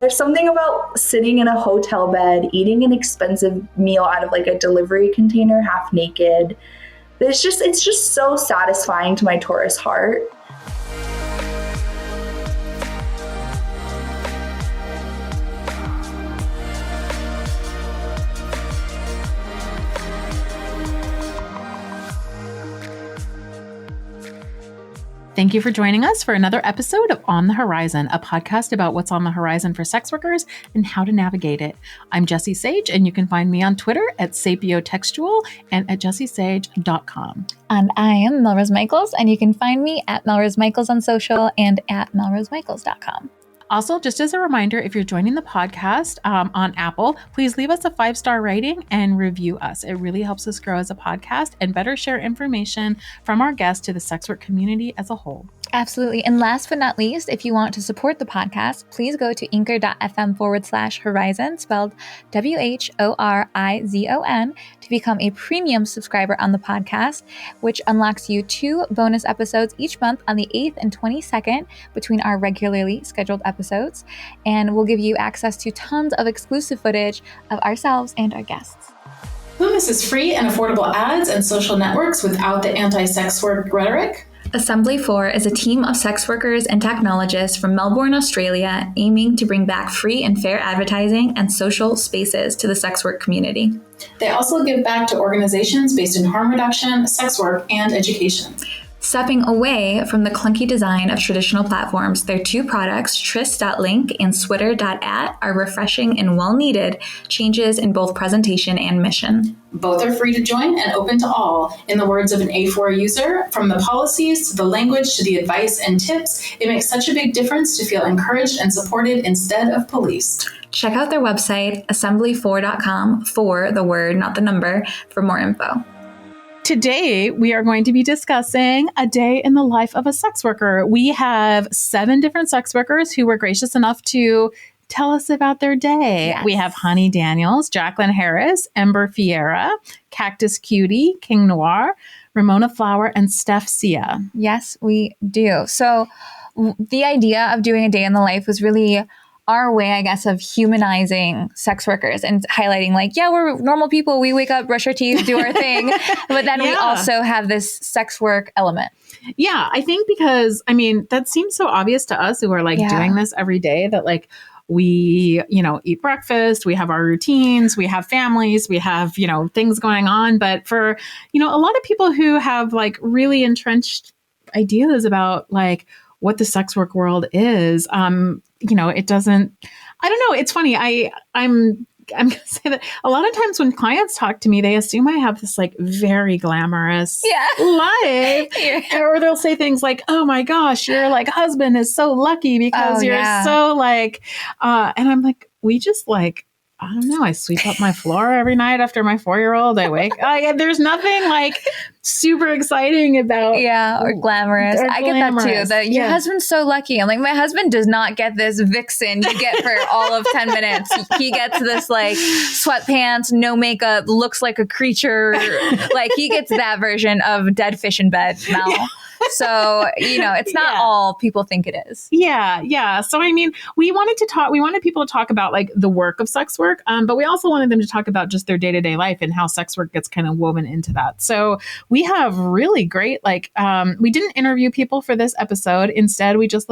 There's something about sitting in a hotel bed, eating an expensive meal out of like a delivery container, half naked. It's just so satisfying to my Taurus heart. Thank you for joining us for another episode of On The Horizon, a podcast about what's on the horizon for sex workers and how to navigate it. I'm Jessie Sage, and you can find me on Twitter at sapiotextual and at jessiesage.com. And I am MelRose Michaels, and you can find me at MelRose Michaels on social and at melrosemichaels.com. Also, just as a reminder, if you're joining the podcast on Apple, please leave us a 5-star rating and review us. It really helps us grow as a podcast and better share information from our guests to the sex work community as a whole. Absolutely. And last but not least, if you want to support the podcast, please go to anchor.fm/horizon, spelled WHORIZON, to become a premium subscriber on the podcast, which unlocks you 2 bonus episodes each month on the 8th and 22nd between our regularly scheduled episodes. And we'll give you access to tons of exclusive footage of ourselves and our guests. Who misses free and affordable ads and social networks without the anti-sex work rhetoric? Assembly 4 is a team of sex workers and technologists from Melbourne, Australia, aiming to bring back free and fair advertising and social spaces to the sex work community. They also give back to organizations based in harm reduction, sex work, and education. Stepping away from the clunky design of traditional platforms, their 2 products, tris.link and switter.at, are refreshing and well-needed changes in both presentation and mission. Both are free to join and open to all. In the words of an A4 user, from the policies to the language to the advice and tips, it makes such a big difference to feel encouraged and supported instead of policed. Check out their website, assembly4.com, for the word, not the number, for more info. Today, we are going to be discussing a day in the life of a sex worker. We have 7 different sex workers who were gracious enough to tell us about their day. Yes. We have Honey Daniels, Jacqueline Harris, Ember Fiera, Cactus Cutie, King Noir, Ramona Flower, and Steph Cia. Yes, we do. So the idea of doing a day in the life was really our way, I guess, of humanizing sex workers and highlighting like, yeah, we're normal people. We wake up, brush our teeth, do our thing. But then we also have this sex work element. Yeah, I think because, I mean, that seems so obvious to us who are like doing this every day that like we, eat breakfast, we have our routines, we have families, we have, things going on. But for, a lot of people who have like really entrenched ideas about like what the sex work world is, it doesn't, I don't know. It's funny. I'm going to say that a lot of times when clients talk to me, they assume I have this like very glamorous life. Or they'll say things like, oh my gosh, your like husband is so lucky because you're so like, and I'm like, we just like, I don't know. I sweep up my floor every night after my 4-year-old. I wake. There's nothing like super exciting about. Or glamorous. I get that too. That your husband's so lucky. I'm like, my husband does not get this vixen you get for all of 10 minutes. He gets this like sweatpants, no makeup, looks like a creature. Like he gets that version of dead fish in bed, Mel. So, it's not all people think it is. Yeah. So, I mean, we wanted people to talk about like the work of sex work, but we also wanted them to talk about just their day-to-day life and how sex work gets kind of woven into that. So we have really great, we didn't interview people for this episode. Instead, we just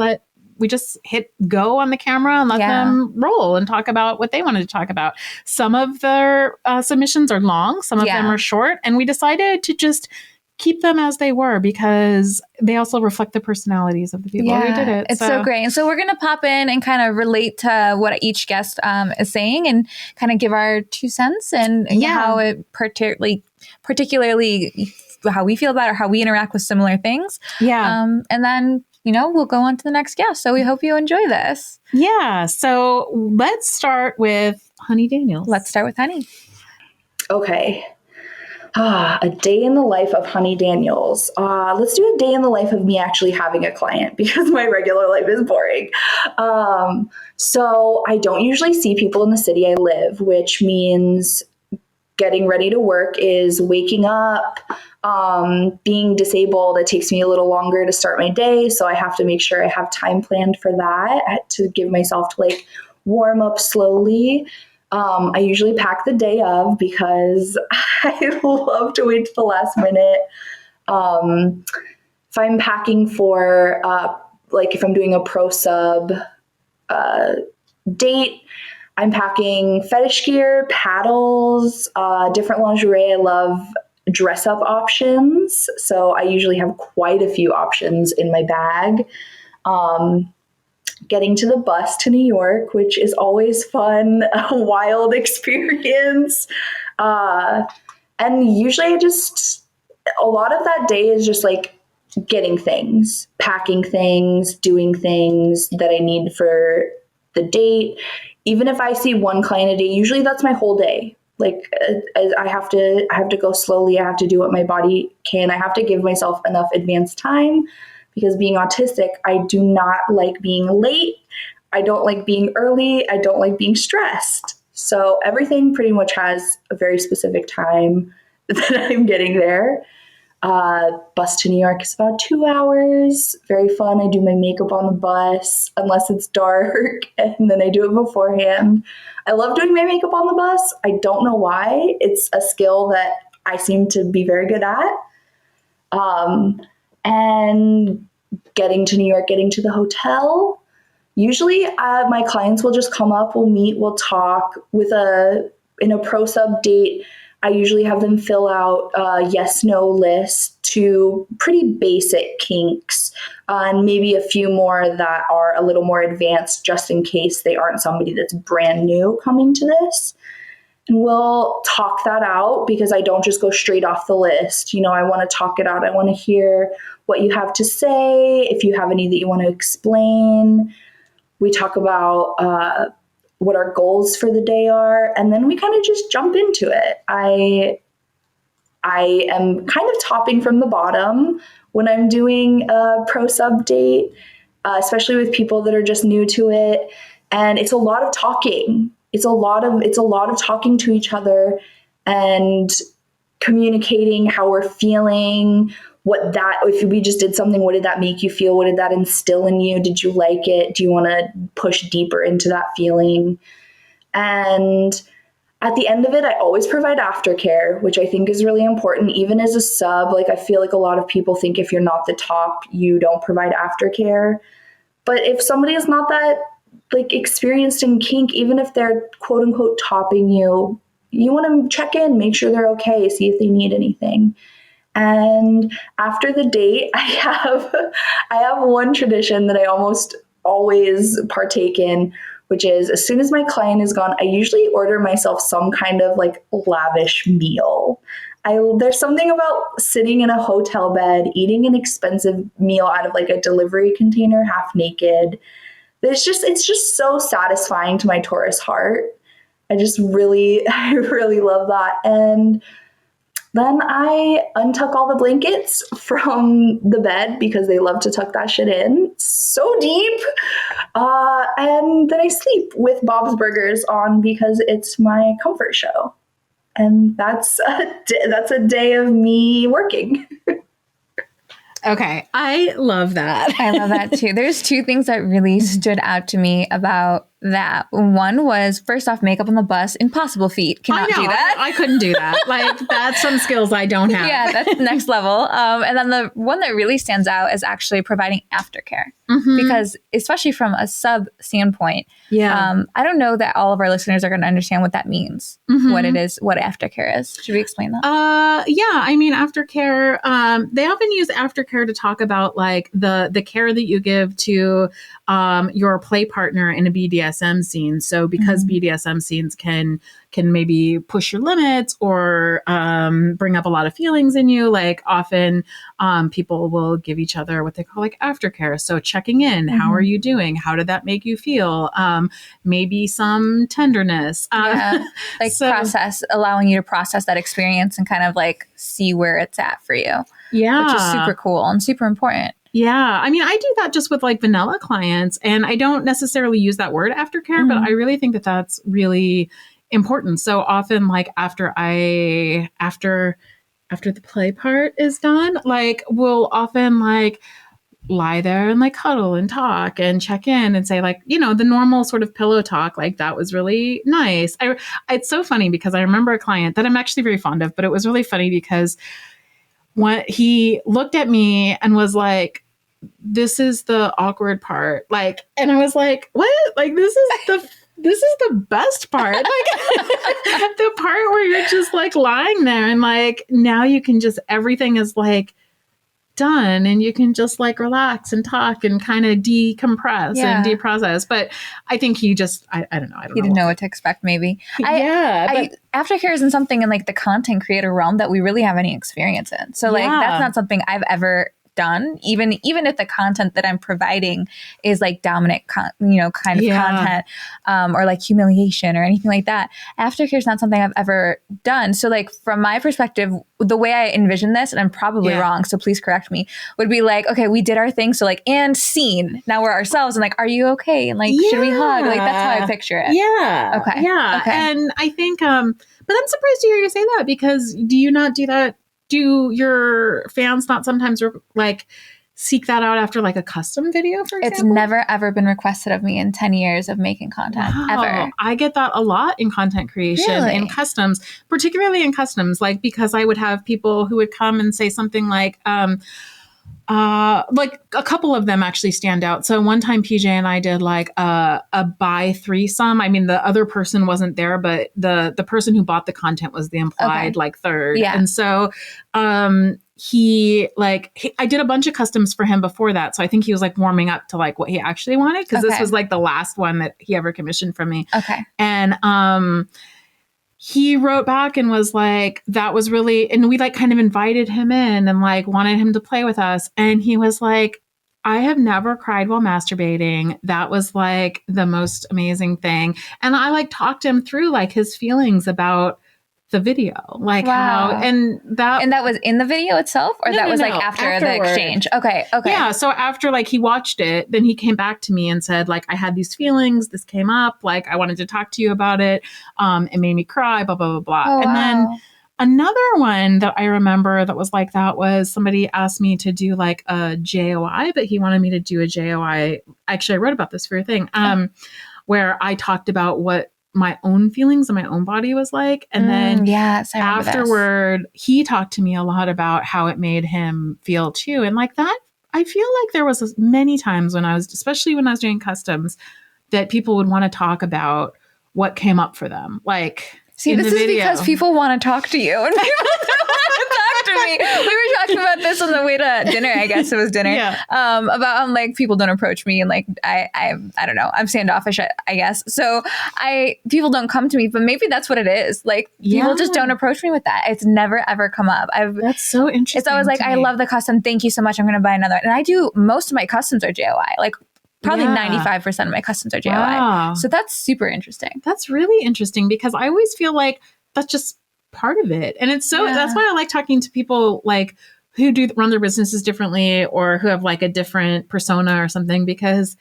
hit go on the camera and let them roll and talk about what they wanted to talk about. Some of their submissions are long, some of them are short, and we decided to just keep them as they were because they also reflect the personalities of the people who did it. It's so great. And so we're going to pop in and kind of relate to what each guest is saying and kind of give our 2 cents and how it particularly how we feel about it or how we interact with similar things. And then, we'll go on to the next guest. So we hope you enjoy this. Yeah. So let's start with Honey Daniels. Let's start with Honey. Okay. A day in the life of Honey Daniels. Let's do a day in the life of me actually having a client because my regular life is boring. So I don't usually see people in the city I live, which means getting ready to work is waking up. Being disabled, it takes me a little longer to start my day. So I have to make sure I have time planned for that to give myself to like warm up slowly. I usually pack the day of because I love to wait to the last minute. If I'm packing for, like if I'm doing a pro sub date, I'm packing fetish gear, paddles, different lingerie. I love dress up options. So I usually have quite a few options in my bag. Getting to the bus to New York, which is always fun, a wild experience. And usually a lot of that day is just like getting things, packing things, doing things that I need for the date. Even if I see one client a day, usually that's my whole day. Like I have to go slowly. I have to do what my body can. I have to give myself enough advance time because being autistic, I do not like being late. I don't like being early. I don't like being stressed. So everything pretty much has a very specific time that I'm getting there. Bus to New York is about 2 hours. Very fun. I do my makeup on the bus unless it's dark, and then I do it beforehand. I love doing my makeup on the bus. I don't know why. It's a skill that I seem to be very good at. And getting to New York, getting to the hotel. Usually my clients will just come up, we'll meet, we'll talk. In a pro sub date, I usually have them fill out a yes/no list to pretty basic kinks, and maybe a few more that are a little more advanced just in case they aren't somebody that's brand new coming to this. And we'll talk that out because I don't just go straight off the list. I want to talk it out. I want to hear what you have to say. If you have any that you want to explain, we talk about what our goals for the day are, and then we kind of just jump into it. I am kind of topping from the bottom when I'm doing a pro sub date, especially with people that are just new to it. And it's a lot of talking. It's a lot of talking to each other and communicating how we're feeling, if we just did something, what did that make you feel? What did that instill in you? Did you like it? Do you want to push deeper into that feeling? And at the end of it, I always provide aftercare, which I think is really important. Even as a sub, I feel like a lot of people think if you're not the top, you don't provide aftercare. But if somebody is not that experienced in kink, even if they're quote unquote topping you, you want to check in, make sure they're okay, see if they need anything. And after the date, I have one tradition that I almost always partake in, which is as soon as my client is gone, I usually order myself some kind of lavish meal. There's something about sitting in a hotel bed, eating an expensive meal out of a delivery container, half naked. It's just so satisfying to my Taurus heart. I really love that. And then I untuck all the blankets from the bed because they love to tuck that shit in so deep. And then I sleep with Bob's Burgers on because it's my comfort show. And that's a day of me working. Okay. I love that. I love that too. There's two things that really stood out to me about that. One was, first off, makeup on the bus, impossible feat. Cannot do that. I couldn't do that. That's some skills I don't have. Yeah, that's next level. And then the one that really stands out is actually providing aftercare. Because especially from a sub standpoint, I don't know that all of our listeners are going to understand what that means, what it is, what aftercare is. Should we explain that? Aftercare, they often use aftercare to talk about the care that you give to your play partner in a BDSM scene. So because BDSM scenes can maybe push your limits or bring up a lot of feelings in you, often people will give each other what they call aftercare. So checking in, how are you doing? How did that make you feel? Maybe some tenderness. Process, allowing you to process that experience and kind of see where it's at for you. Yeah. Which is super cool and super important. Yeah. I mean, I do that just with vanilla clients, and I don't necessarily use that word aftercare, but I really think that that's really important. So often after the play part is done, we'll often lie there and like cuddle and talk and check in and say like, the normal sort of pillow talk, like that was really nice. It's so funny because I remember a client that I'm actually very fond of, but it was really funny because when he looked at me and was like, this is the awkward part. Like, and I was like, what? Like, this is the best part. Like the part where you're just like lying there and like, now you can just, everything is like done and you can just like relax and talk and kind of decompress and deprocess. But I think he just, I don't know. He didn't know what to expect maybe. Aftercare isn't something in like the content creator realm that we really have any experience in. So like, that's not something I've ever done, even if the content that I'm providing is like dominant kind of content, or like humiliation or anything like that. Aftercare is not something I've ever done. So like from my perspective, the way I envision this, and I'm probably wrong, so please correct me, would be like, okay, we did our thing, so like, and scene, now we're ourselves, and like, are you okay? And like, should we hug? Like, that's how I picture it. Yeah. Okay. Yeah. Okay. And I think, but I'm surprised to hear you say that, because do you not do that? Do your fans not sometimes like seek that out after like a custom video, for example? It's never ever been requested of me in 10 years of making content, ever. I get that a lot in content creation and customs, particularly in customs, like because I would have people who would come and say something like a couple of them actually stand out. So one time PJ and I did like a bi threesome. I mean, the other person wasn't there, but the person who bought the content was the implied like third. Yeah. And so I did a bunch of customs for him before that. So I think he was like warming up to like what he actually wanted, because this was like the last one that he ever commissioned from me. Okay. And he wrote back and was like, that was really, and we like kind of invited him in and like wanted him to play with us. And he was like, I have never cried while masturbating. That was like the most amazing thing. And I like talked him through like his feelings about the video, like how, and that was in the video itself, or like after the exchange. Okay. Yeah. So after like he watched it, then he came back to me and said like, I had these feelings, this came up, like I wanted to talk to you about it. It made me cry, blah, blah, blah, blah. Oh, and then another one that I remember that was like that was somebody asked me to do like a JOI, but he wanted me to do a JOI. Actually, I wrote about this for your thing, where I talked about what my own feelings and my own body was like. And then afterward, he talked to me a lot about how it made him feel too. And like that, I feel like there was many times especially when I was doing customs, that people would want to talk about what came up for them. Like, see, this is because people want to talk to you and people don't want to talk to me. We were talking about this on the way to dinner. I guess it was dinner. About like people don't approach me, and like I don't know. I'm standoffish, I guess. So people don't come to me, but maybe that's what it is. Like people just don't approach me with that. It's never ever come up. That's so interesting. It's always like, I love the custom. Thank you so much. I'm going to buy another. And I do, most of my customs are JOI. Like probably 95% of my customs are JOI. Wow. So that's super interesting. That's really interesting, because I always feel like that's just part of it. And it's so, that's why I like talking to people like who do run their businesses differently, or who have like a different persona or something, because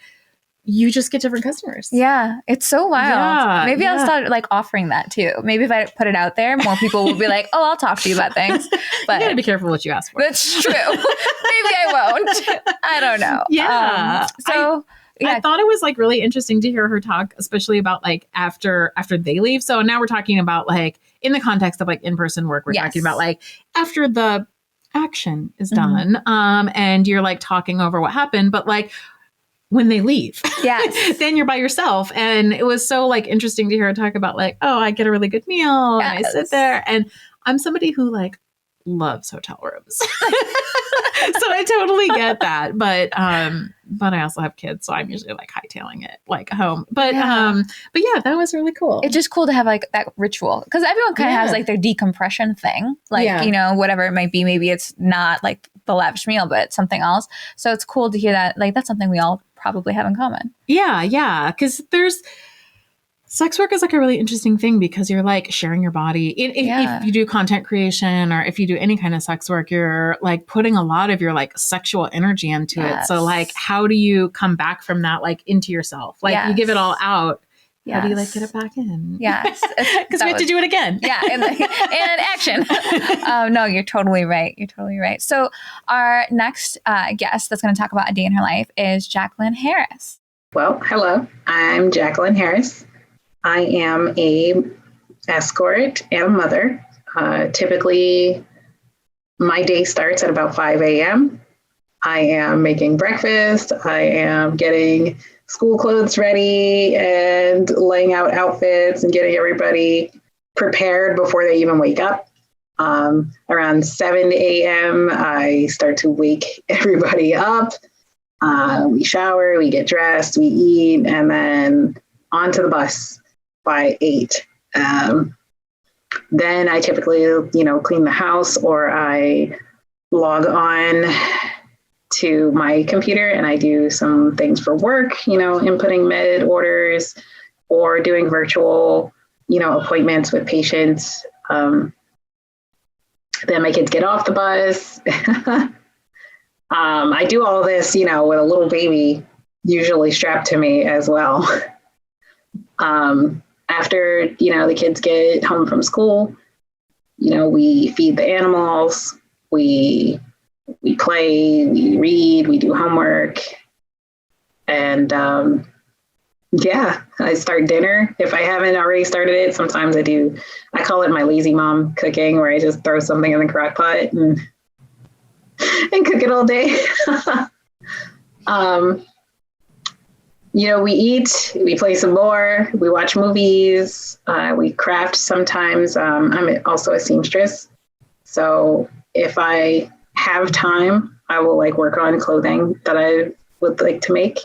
you just get different customers. Yeah. It's so wild. Maybe I'll start like offering that too. Maybe if I put it out there, more people will be like, oh, I'll talk to you about things. But you gotta be careful what you ask for. That's true. Maybe I won't. I don't know. Yeah. I thought it was like really interesting to hear her talk, especially about like after they leave. So now we're talking about like in the context of like in-person work, we're talking about like after the action is done, and you're like talking over what happened, but like when they leave, then you're by yourself. And it was so like interesting to hear her talk about like, oh, I get a really good meal and I sit there, and I'm somebody who like loves hotel rooms. So I totally get that. But I also have kids, so I'm usually like hightailing it like home. But yeah, that was really cool. It's just cool to have like that ritual, because everyone kind of has like their decompression thing, like, you know, whatever it might be. Maybe it's not like the lavish meal, but something else. So it's cool to hear that. Like that's something we all probably have in common. Yeah. Because sex work is like a really interesting thing, because you're like sharing your body. If you do content creation, or if you do any kind of sex work, you're like putting a lot of your like sexual energy into it. So like, how do you come back from that, like into yourself? Like you give it all out How do you like get it back in? Yes. Because we have to do it again. Yeah. And action. No, you're totally right. You're totally right. So our next guest that's going to talk about a day in her life is Jacqueline Harris. Well, hello. I'm Jacqueline Harris. I am a escort and a mother. Typically, my day starts at about 5 a.m. I am making breakfast. I am getting school clothes ready and laying out outfits and getting everybody prepared before they even wake up. Around 7 a.m., I start to wake everybody up. We shower, we get dressed, we eat, and then onto the bus by 8. Then I typically, clean the house, or I log on to my computer and I do some things for work, inputting med orders or doing virtual, appointments with patients. Then my kids get off the bus. I do all this, with a little baby usually strapped to me as well. After, the kids get home from school, we feed the animals, we play, we read, we do homework. And I start dinner. If I haven't already started it, sometimes I do. I call it my lazy mom cooking, where I just throw something in the crock pot and cook it all day. We eat, we play some more, we watch movies, we craft sometimes. I'm also a seamstress. So if I have time, I will work on clothing that I would like to make.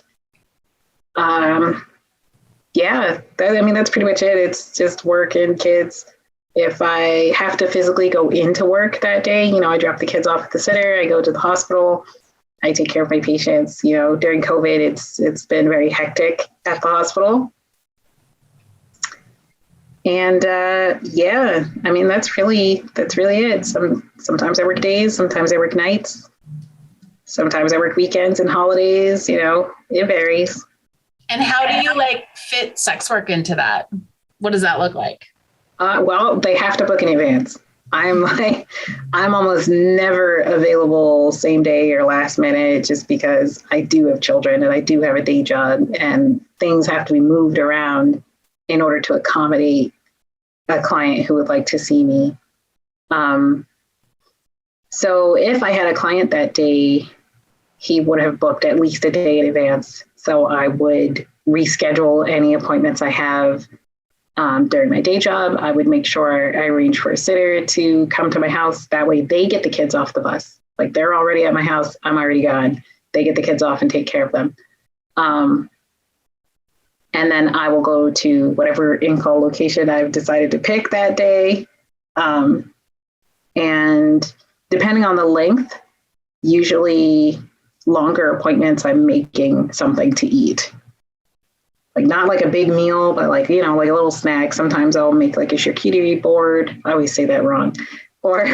That's pretty much it. It's just work and kids. If I have to physically go into work that day, I drop the kids off at the sitter, I go to the hospital, I take care of my patients. During COVID, it's been very hectic at the hospital. And that's really it. Sometimes I work days, sometimes I work nights, sometimes I work weekends and holidays. It varies. And how do you fit sex work into that? What does that look like? Well, they have to book in advance. I'm almost never available same day or last minute, just because I do have children and I do have a day job, and things have to be moved around in order to accommodate a client who would like to see me. So if I had a client that day, he would have booked at least a day in advance. So I would reschedule any appointments I have during my day job. I would make sure I arrange for a sitter to come to my house. That way they get the kids off the bus. They're already at my house, I'm already gone. They get the kids off and take care of them. And then I will go to whatever in-call location I've decided to pick that day. And depending on the length, usually longer appointments, I'm making something to eat. Not a big meal, but a little snack. Sometimes I'll make a charcuterie board. I always say that wrong. Or,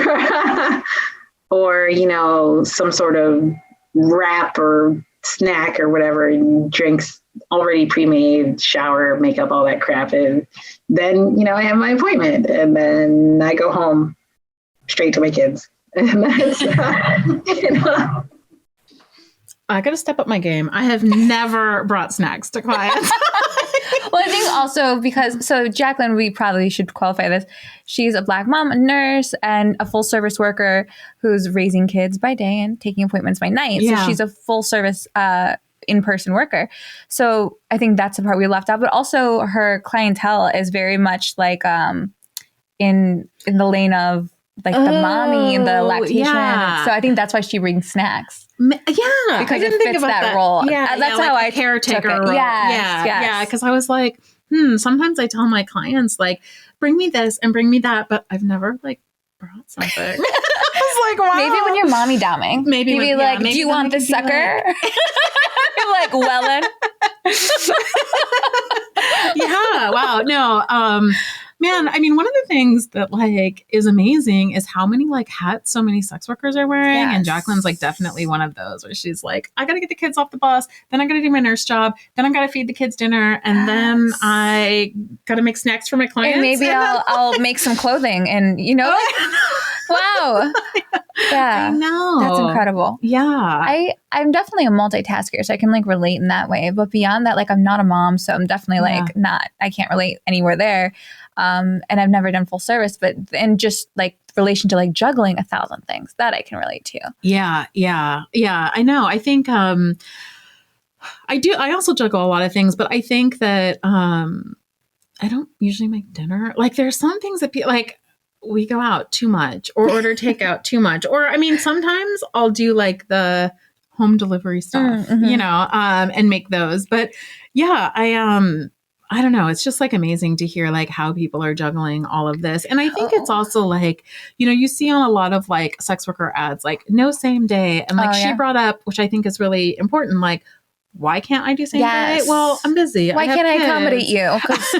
some sort of wrap or snack or whatever, and drinks already pre-made, shower, makeup, all that crap. And then, I have my appointment, and then I go home straight to my kids. And that's, I got to step up my game. I have never brought snacks to clients. Well, I think also because, Jacqueline, we probably should qualify this. She's a Black mom, a nurse, and a full service worker who's raising kids by day and taking appointments by night. Yeah. So she's a full service in-person worker. So I think that's the part we left out. But also her clientele is very much in the lane of the mommy and the lactation. Yeah. So I think that's why she brings snacks. Yeah, because it fits that role. Yeah, that's how I caretaker took it. role. Yes. Yeah. Because I was like, sometimes I tell my clients bring me this and bring me that, but I've never brought something. I was wow. Maybe when you're mommy doming, maybe do you want this sucker? Wellen. Yeah. Wow. No. Man, I mean, one of the things that like is amazing is how many like hats so many sex workers are wearing. Yes. And Jacqueline's like definitely one of those where she's like, I got to get the kids off the bus. Then I got to do my nurse job. Then I got to feed the kids dinner. And then I got to make snacks for my clients. And maybe I'll make some clothing and, you know, wow. Yeah. I know. That's incredible. Yeah. I'm definitely a multitasker, so I can like relate in that way. But beyond that, like I'm not a mom, so I'm definitely like I can't relate anywhere there. And I've never done full service, but in just like relation to like juggling 1,000 things that I can relate to. Yeah. I know. I think I also juggle a lot of things, but I think that I don't usually make dinner. Like there's some things that like we go out too much or order takeout too much. Or I mean, sometimes I'll do like the home delivery stuff, you know, and make those. But yeah, I don't know. It's just like amazing to hear like how people are juggling all of this. And I think it's also like, you know, you see on a lot of like sex worker ads, like no same day. And like she brought up, which I think is really important, like, why can't I do same day? Well, I'm busy. Why can't I accommodate you? Because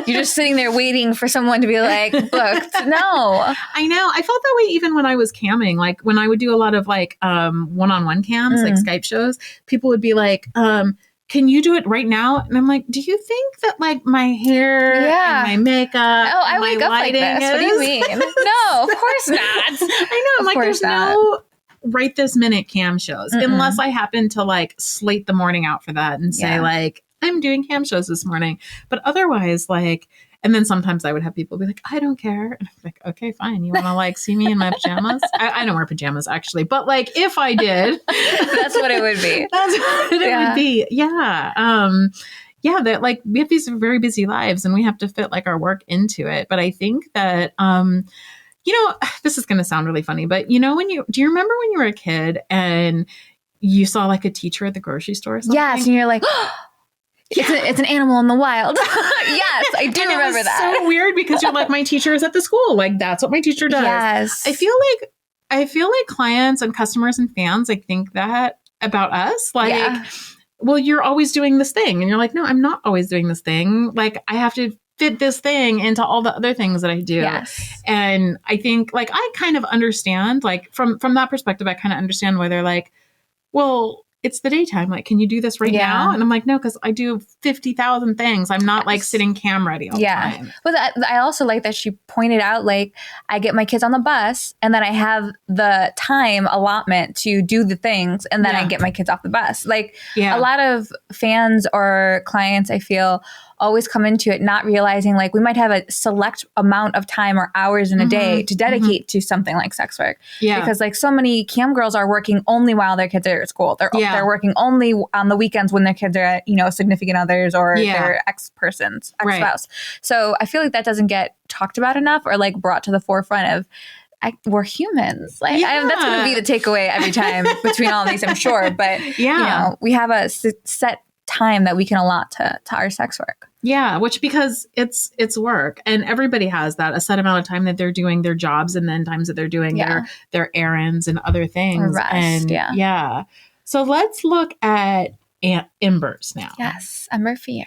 you're just sitting there waiting for someone to be like, booked. No. I know. I felt that way even when I was camming. Like when I would do a lot of like one-on-one cams, like Skype shows, people would be like, can you do it right now? And I'm like, do you think that like my hair and my makeup I wake up like this. What do you mean? No, of course not. I know. I'm like, there's no right this minute cam shows unless I happen to like slate the morning out for that and say like, I'm doing cam shows this morning. But otherwise, like, and then sometimes I would have people be like, I don't care. And I'm like, okay, fine. You want to like see me in my pajamas? I don't wear pajamas actually, but like if I did, that's what it would be. That's what it would be. Yeah. That like we have these very busy lives and we have to fit like our work into it. But I think that, you know, this is going to sound really funny, but you know, do you remember when you were a kid and you saw like a teacher at the grocery store or something? Yes. And you're like, it's an animal in the wild. Yes, I do remember that. So weird because you're like, my teacher is at the school. Like that's what my teacher does. Yes. I feel like clients and customers and fans like think that about us. Like, well, you're always doing this thing. And you're like, no, I'm not always doing this thing. Like I have to fit this thing into all the other things that I do. Yes. And I think like, I kind of understand like from that perspective, I kind of understand why they're like, well, it's the daytime. Like, can you do this right now? And I'm like, no, because I do 50,000 things. I'm not like sitting cam ready all the time. But I also like that she pointed out, like, I get my kids on the bus and then I have the time allotment to do the things and then I get my kids off the bus. Like a lot of fans or clients, I feel, always come into it not realizing like we might have a select amount of time or hours in a day to dedicate to something like sex work. Because like so many cam girls are working only while their kids are at school. They're working only on the weekends when their kids are at, you know, significant others or their ex-spouse. So I feel like that doesn't get talked about enough or like brought to the forefront of we're humans. Like that's going to be the takeaway every time between all these, I'm sure. But you know, we have a set time that we can allot to our sex work. Yeah, which because it's work and everybody has that a set amount of time that they're doing their jobs and then times that they're doing their errands and other things. Rest, and so let's look at Embers now. Yes, Ember Fiera.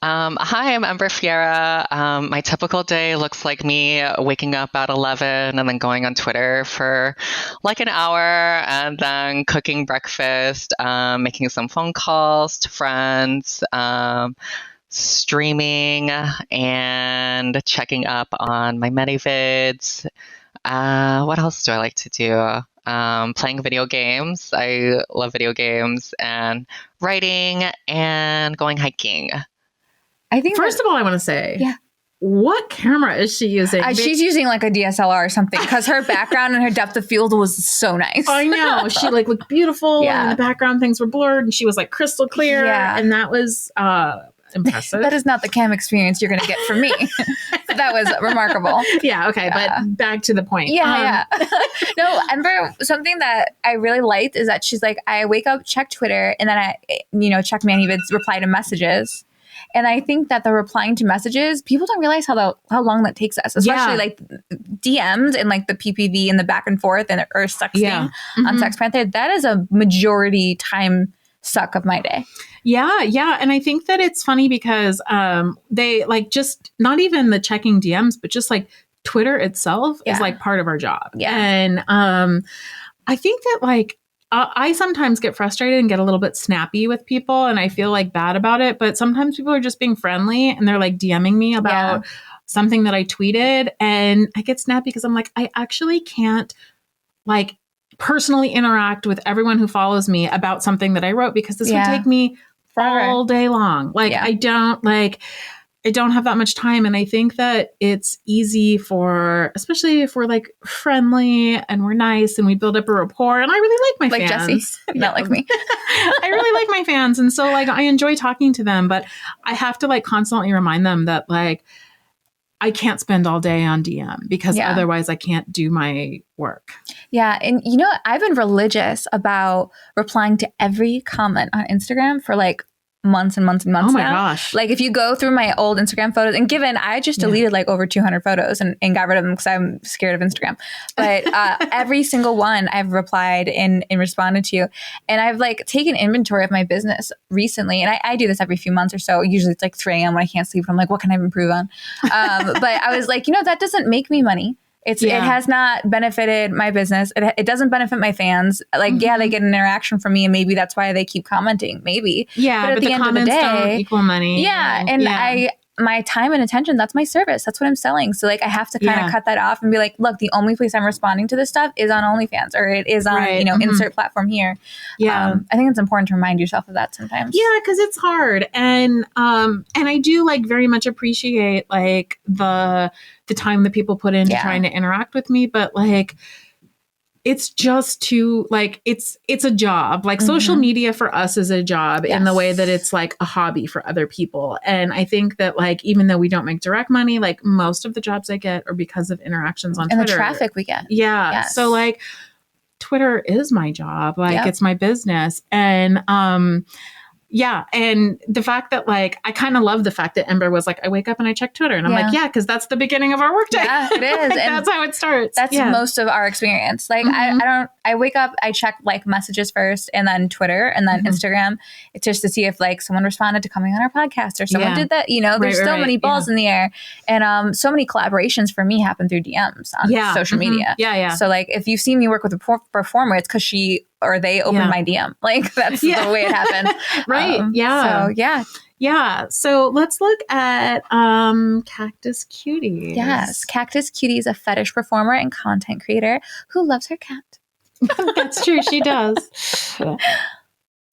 Hi, I'm Ember Fiera. My typical day looks like me waking up at 11 and then going on Twitter for like an hour and then cooking breakfast, making some phone calls to friends, streaming and checking up on my ManyVids. What else do I like to do? Playing video games. I love video games and writing and going hiking. I think first of all, I want to say, what camera is she using? She's using like a DSLR or something because her background and her depth of field was so nice. I know. She like looked beautiful and in the background things were blurred and she was like crystal clear and that was impressive. That is not the cam experience you're going to get from me. But that was remarkable. Okay. But back to the point. No, Ember, something that I really liked is that she's like, I wake up, check Twitter, and then I, check ManyVids, reply to messages. And I think that the replying to messages, people don't realize how long that takes us, especially like DMs and like the PPV and the back and forth or sexting on Sex Panther. That is a majority time suck of my day. Yeah. Yeah. And I think that it's funny because they like just not even the checking DMs, but just like Twitter itself is like part of our job. Yeah. And I think that like I sometimes get frustrated and get a little bit snappy with people and I feel like bad about it. But sometimes people are just being friendly and they're like DMing me about something that I tweeted. And I get snappy because I'm like, I actually can't like personally interact with everyone who follows me about something that I wrote because this would take me all day long. Like I don't have that much time. And I think that it's easy for, especially if we're like friendly and we're nice and we build up a rapport. And I really like my fans. Like Jessie, not like me. I really like my fans. And so like, I enjoy talking to them, but I have to like constantly remind them that like, I can't spend all day on DM because otherwise I can't do my work. Yeah. And you know, I've been religious about replying to every comment on Instagram for like months and months and months now. Gosh. Like if you go through my old Instagram photos, and given I just deleted like over 200 photos and got rid of them because I'm scared of Instagram. But every single one I've replied and responded to. And I've like taken inventory of my business recently. And I do this every few months or so. Usually it's like 3 a.m. when I can't sleep. I'm like, what can I improve on? But I was like, you know, that doesn't make me money. It has not benefited my business. It doesn't benefit my fans. Like, they get an interaction from me, and maybe that's why they keep commenting. Maybe, but at the end of the day, don't equal money. Yeah, and my time and attention, that's my service. That's what I'm selling. So like, I have to kind of cut that off and be like, look, the only place I'm responding to this stuff is on OnlyFans, or it is on insert platform here. Yeah, I think it's important to remind yourself of that sometimes. Yeah, because it's hard, and I do like very much appreciate like the time that people put into trying to interact with me, but like it's just too like it's a job. Like social media for us is a job in the way that it's like a hobby for other people. And I think that like even though we don't make direct money, like most of the jobs I get are because of interactions on Twitter. And the traffic we get. Yeah. Yes. So like Twitter is my job. Like it's my business. And and the fact that like, I kind of love the fact that Ember was like, I wake up and I check Twitter and I'm like, because that's the beginning of our workday. Yeah, it is. Like, that's how it starts. That's most of our experience. Like I wake up, I check like messages first and then Twitter and then Instagram. It's just to see if like someone responded to coming on our podcast or someone did that, you know, there's so many balls in the air. And so many collaborations for me happen through DMs on social media. Yeah. So like if you've seen me work with a performer, it's because she or they opened my DM. Like that's the way it happened. Right. So let's look at Cactus Cutie. Yes. Cactus Cutie is a fetish performer and content creator who loves her cat. That's true. She does.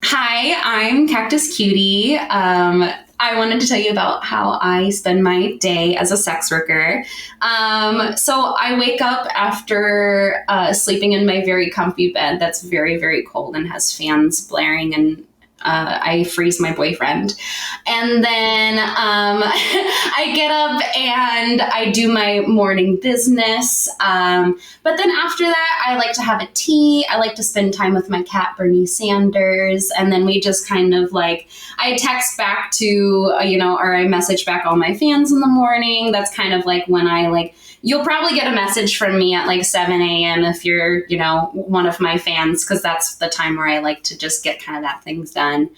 Hi, I'm Cactus Cutie. I wanted to tell you about how I spend my day as a sex worker. So I wake up after sleeping in my very comfy bed that's very, very cold and has fans blaring, and I freeze my boyfriend. And then I get up and I do my morning business. But then after that, I like to have a tea. I like to spend time with my cat, Bernie Sanders. And then we just kind of like, I text back to, or I message back all my fans in the morning. That's kind of like when I like, you'll probably get a message from me at like 7 a.m. if you're, one of my fans, because that's the time where I like to just get kind of that things done.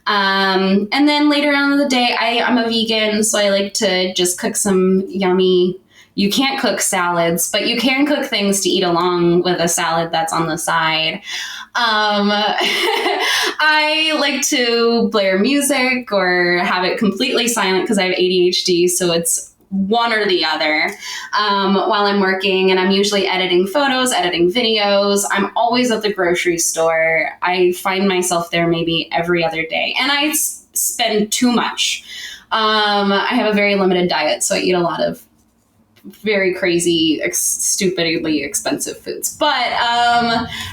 And then later on in the day, I'm a vegan, so I like to just cook some yummy, you can't cook salads, but you can cook things to eat along with a salad that's on the side. I like to blare music or have it completely silent because I have ADHD, so it's one or the other while I'm working, and I'm usually editing photos, editing videos. I'm always at the grocery store. I find myself there maybe every other day, and I spend too much. I have a very limited diet, so I eat a lot of very crazy, stupidly expensive foods. But,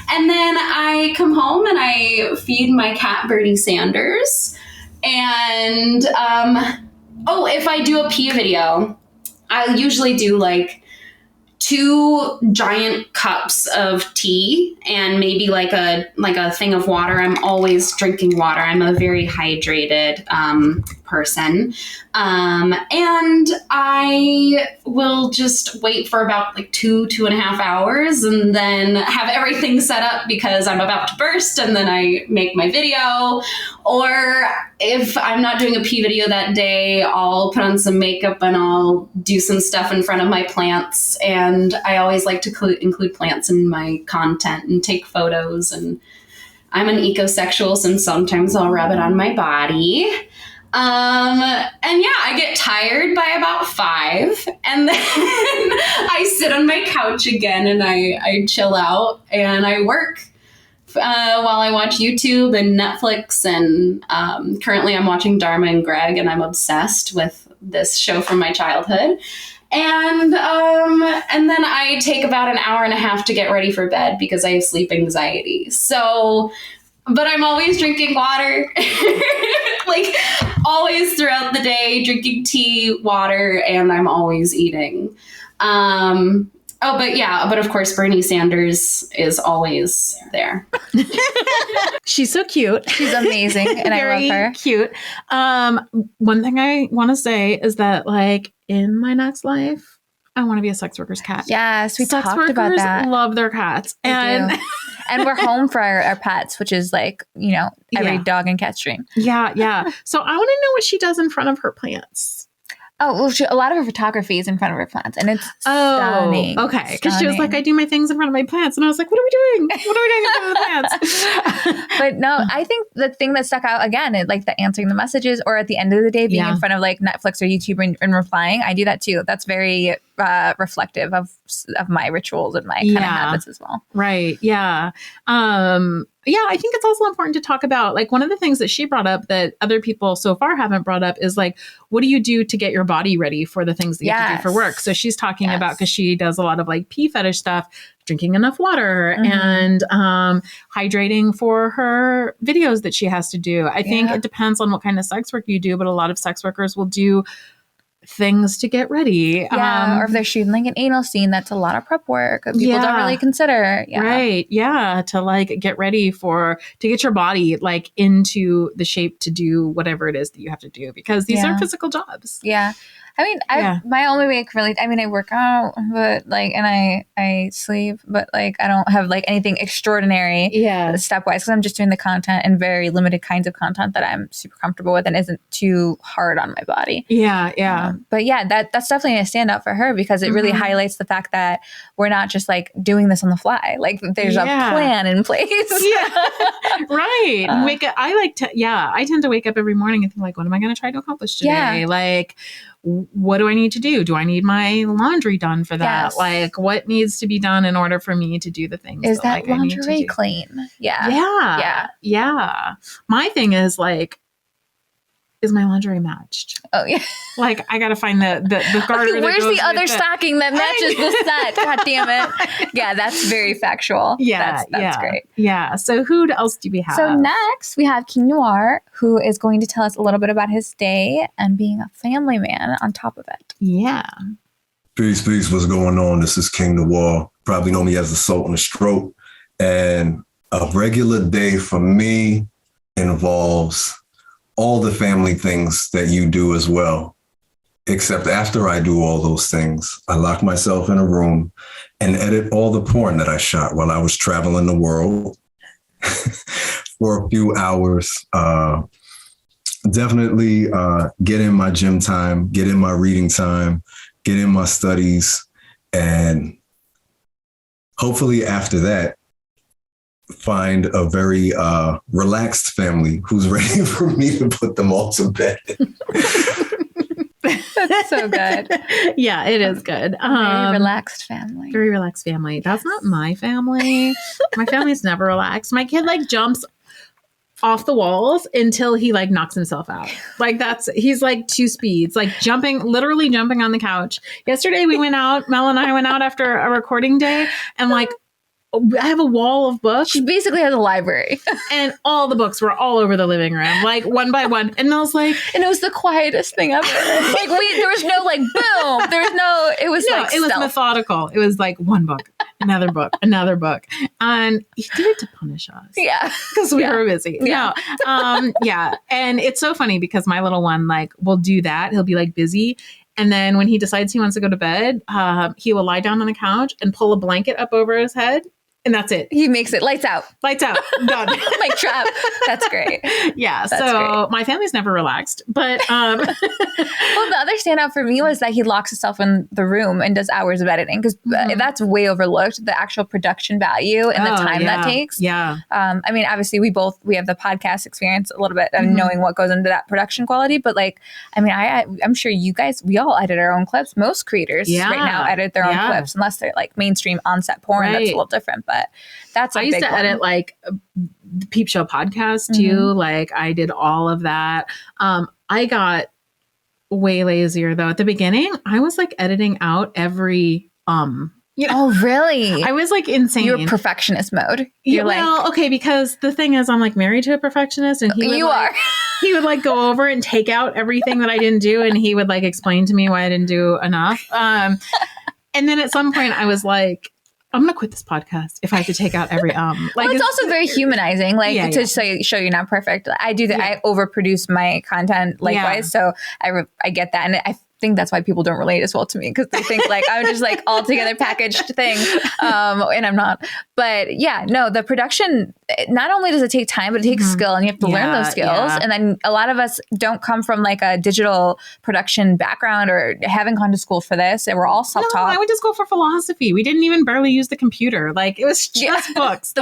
and then I come home and I feed my cat, Bernie Sanders, and, if I do a pee video, I'll usually do like 2 giant cups of tea and maybe like a thing of water. I'm always drinking water. I'm a very hydrated person. And I will just wait for about like 2.5 hours and then have everything set up because I'm about to burst, and then I make my video. Or if I'm not doing a pee video that day, I'll put on some makeup and I'll do some stuff in front of my plants. And I always like to include plants in my content and take photos. And I'm an ecosexual, so sometimes I'll rub it on my body. And yeah, I get tired by about 5, and then I sit on my couch again and I chill out and I work while I watch YouTube and Netflix. And currently I'm watching Dharma and Greg, and I'm obsessed with this show from my childhood. And then I take about an hour and a half to get ready for bed because I have sleep anxiety. So, but I'm always drinking water, like always throughout the day, drinking tea, water, and I'm always eating. But of course, Bernie Sanders is always there. She's so cute. She's amazing, and I love her. Cute. One thing I want to say is that, like, in my next life, I want to be a sex worker's cat. Yes, we sex talked about that. Love their cats, and we're home for our pets, which is like, every dog and cat's dream. Yeah. So I want to know what she does in front of her plants. Oh, well, a lot of her photography is in front of her plants, and it's stunning. Okay. Because she was like, I do my things in front of my plants. And I was like, what are we doing? What are we doing in front of the plants? But no, I think the thing that stuck out, again, is like the answering the messages, or at the end of the day, being in front of like Netflix or YouTube and replying. I do that too. That's very reflective of my rituals and my kind of habits as well. Right. Yeah. I think it's also important to talk about, like, one of the things that she brought up that other people so far haven't brought up is, like, what do you do to get your body ready for the things that you have to do for work? So she's talking about, because she does a lot of like pee fetish stuff, drinking enough water and hydrating for her videos that she has to do. I think it depends on what kind of sex work you do, but a lot of sex workers will do things to get ready. Or if they're shooting like an anal scene, that's a lot of prep work that people don't really consider. Right. Yeah. To like get ready to get your body like into the shape to do whatever it is that you have to do, because these are physical jobs. Yeah. I mean, my only way I work out, but like, and I sleep, but like, I don't have like anything extraordinary stepwise, because I'm just doing the content and very limited kinds of content that I'm super comfortable with and isn't too hard on my body. Yeah. But yeah, that's definitely a standout for her, because it really highlights the fact that we're not just like doing this on the fly. Like there's a plan in place. Right. I tend to wake up every morning and think like, what am I going to try to accomplish today? Like, what do I need to do? Do I need my laundry done for that? Yes. Like, what needs to be done in order for me to do the things? Is that like, lingerie clean? Yeah. My thing is like, is my lingerie matched? Oh yeah. Like, I gotta find the garter. Okay, where's the other stocking that matches the set? God damn it. Yeah, that's very factual. Yeah, that's great. Yeah. So who else do we have? So next we have King Noir, who is going to tell us a little bit about his day and being a family man on top of it. Yeah. Peace. What's going on? This is King Noir. Probably know me as the Salt and the Stroke. And a regular day for me involves all the family things that you do as well. Except after I do all those things, I lock myself in a room and edit all the porn that I shot while I was traveling the world for a few hours. Definitely get in my gym time, get in my reading time, get in my studies, and hopefully after that, find a very relaxed family who's ready for me to put them all to bed. That's so good. Yeah, it is good. Very relaxed family. Very relaxed family. That's not my family. My family's never relaxed. My kid like jumps off the walls until he like knocks himself out. Like he's like 2 speeds, like literally jumping on the couch. Yesterday we went out, Mel and I went out after a recording day, and like, I have a wall of books. She basically has a library. And all the books were all over the living room, like one by one. And Mel's like... And it was the quietest thing ever. Like, there was no like, boom. There was no... It was like it was methodical. It was like one book another book. And he did it to punish us. Yeah. Because we were busy. Yeah. No. Yeah. And it's so funny because my little one, like, will do that. He'll be like busy. And then when he decides he wants to go to bed, he will lie down on the couch and pull a blanket up over his head. And that's it. He makes it lights out. Done. Mic drop. That's great. Yeah. So my family's never relaxed, but, well, the other standout for me was that he locks himself in the room and does hours of editing, because that's way overlooked, the actual production value and the time that takes. Yeah. I mean, obviously we have the podcast experience a little bit and knowing what goes into that production quality, but like, I mean, I'm sure you guys, we all edit our own clips. Most creators right now edit their own clips, unless they're like mainstream on-set porn. That's a little different, but that's a I used to edit like the Peep Show podcast too. Like I did all of that. I got way lazier though. At the beginning, I was like editing out every Oh, really? I was like insane. You're perfectionist mode. You're okay, because the thing is, I'm like married to a perfectionist, and he would like go over and take out everything that I didn't do, and he would like explain to me why I didn't do enough. And then at some point, I was like, I'm going to quit this podcast if I have to take out every like. Well, it's also very humanizing, like to show you're not perfect. I do that. I overproduce my content likewise, so I get that, and I think that's why people don't relate as well to me, because they think like I'm just like all together packaged thing, and I'm not. But yeah, no, the production, not only does it take time, but it takes skill, and you have to learn those skills. And then a lot of us don't come from like a digital production background or haven't gone to school for this, and we're all self-taught. No, I went to school for philosophy. We didn't even barely use the computer. Like it was just books.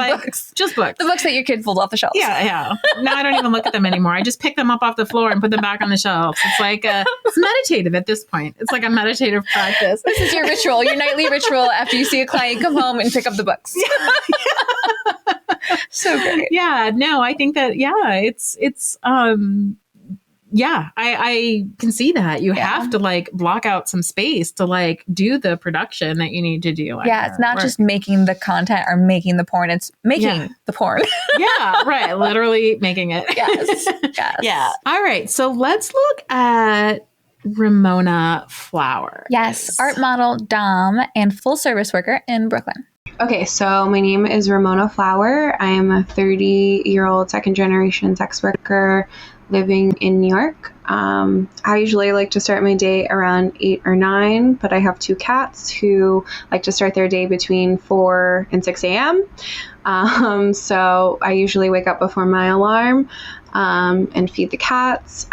Just books. The books that your kid pulls off the shelves. Yeah. Now I don't even look at them anymore. I just pick them up off the floor and put them back on the shelves. It's like it's meditative at this point. It's like a meditative practice. This is your ritual, your nightly ritual after you see a client, come home and pick up the books. So great. Yeah, no, I think that, I can see that. You have to like block out some space to like do the production that you need to do. It's not just making the content or making the porn, it's making the porn. Yeah, right. Literally making it. Yes. Yeah. All right. So let's look at Ramona Flower. Yes. Art model, dom, and full service worker in Brooklyn. Okay, so my name is Ramona Flower. I am a 30-year-old second generation sex worker living in New York. I usually like to start my day around 8 or 9, but I have 2 cats who like to start their day between 4 and 6 a.m. So I usually wake up before my alarm and feed the cats,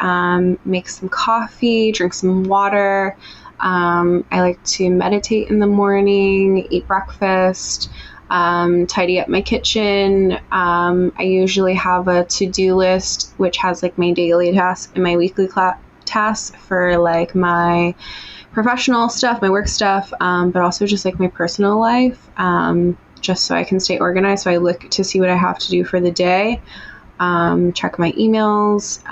make some coffee, drink some water. I like to meditate in the morning, eat breakfast, tidy up my kitchen. I usually have a to-do list, which has like my daily tasks and my weekly tasks for like my professional stuff, my work stuff, but also just like my personal life, just so I can stay organized. So I look to see what I have to do for the day, check my emails,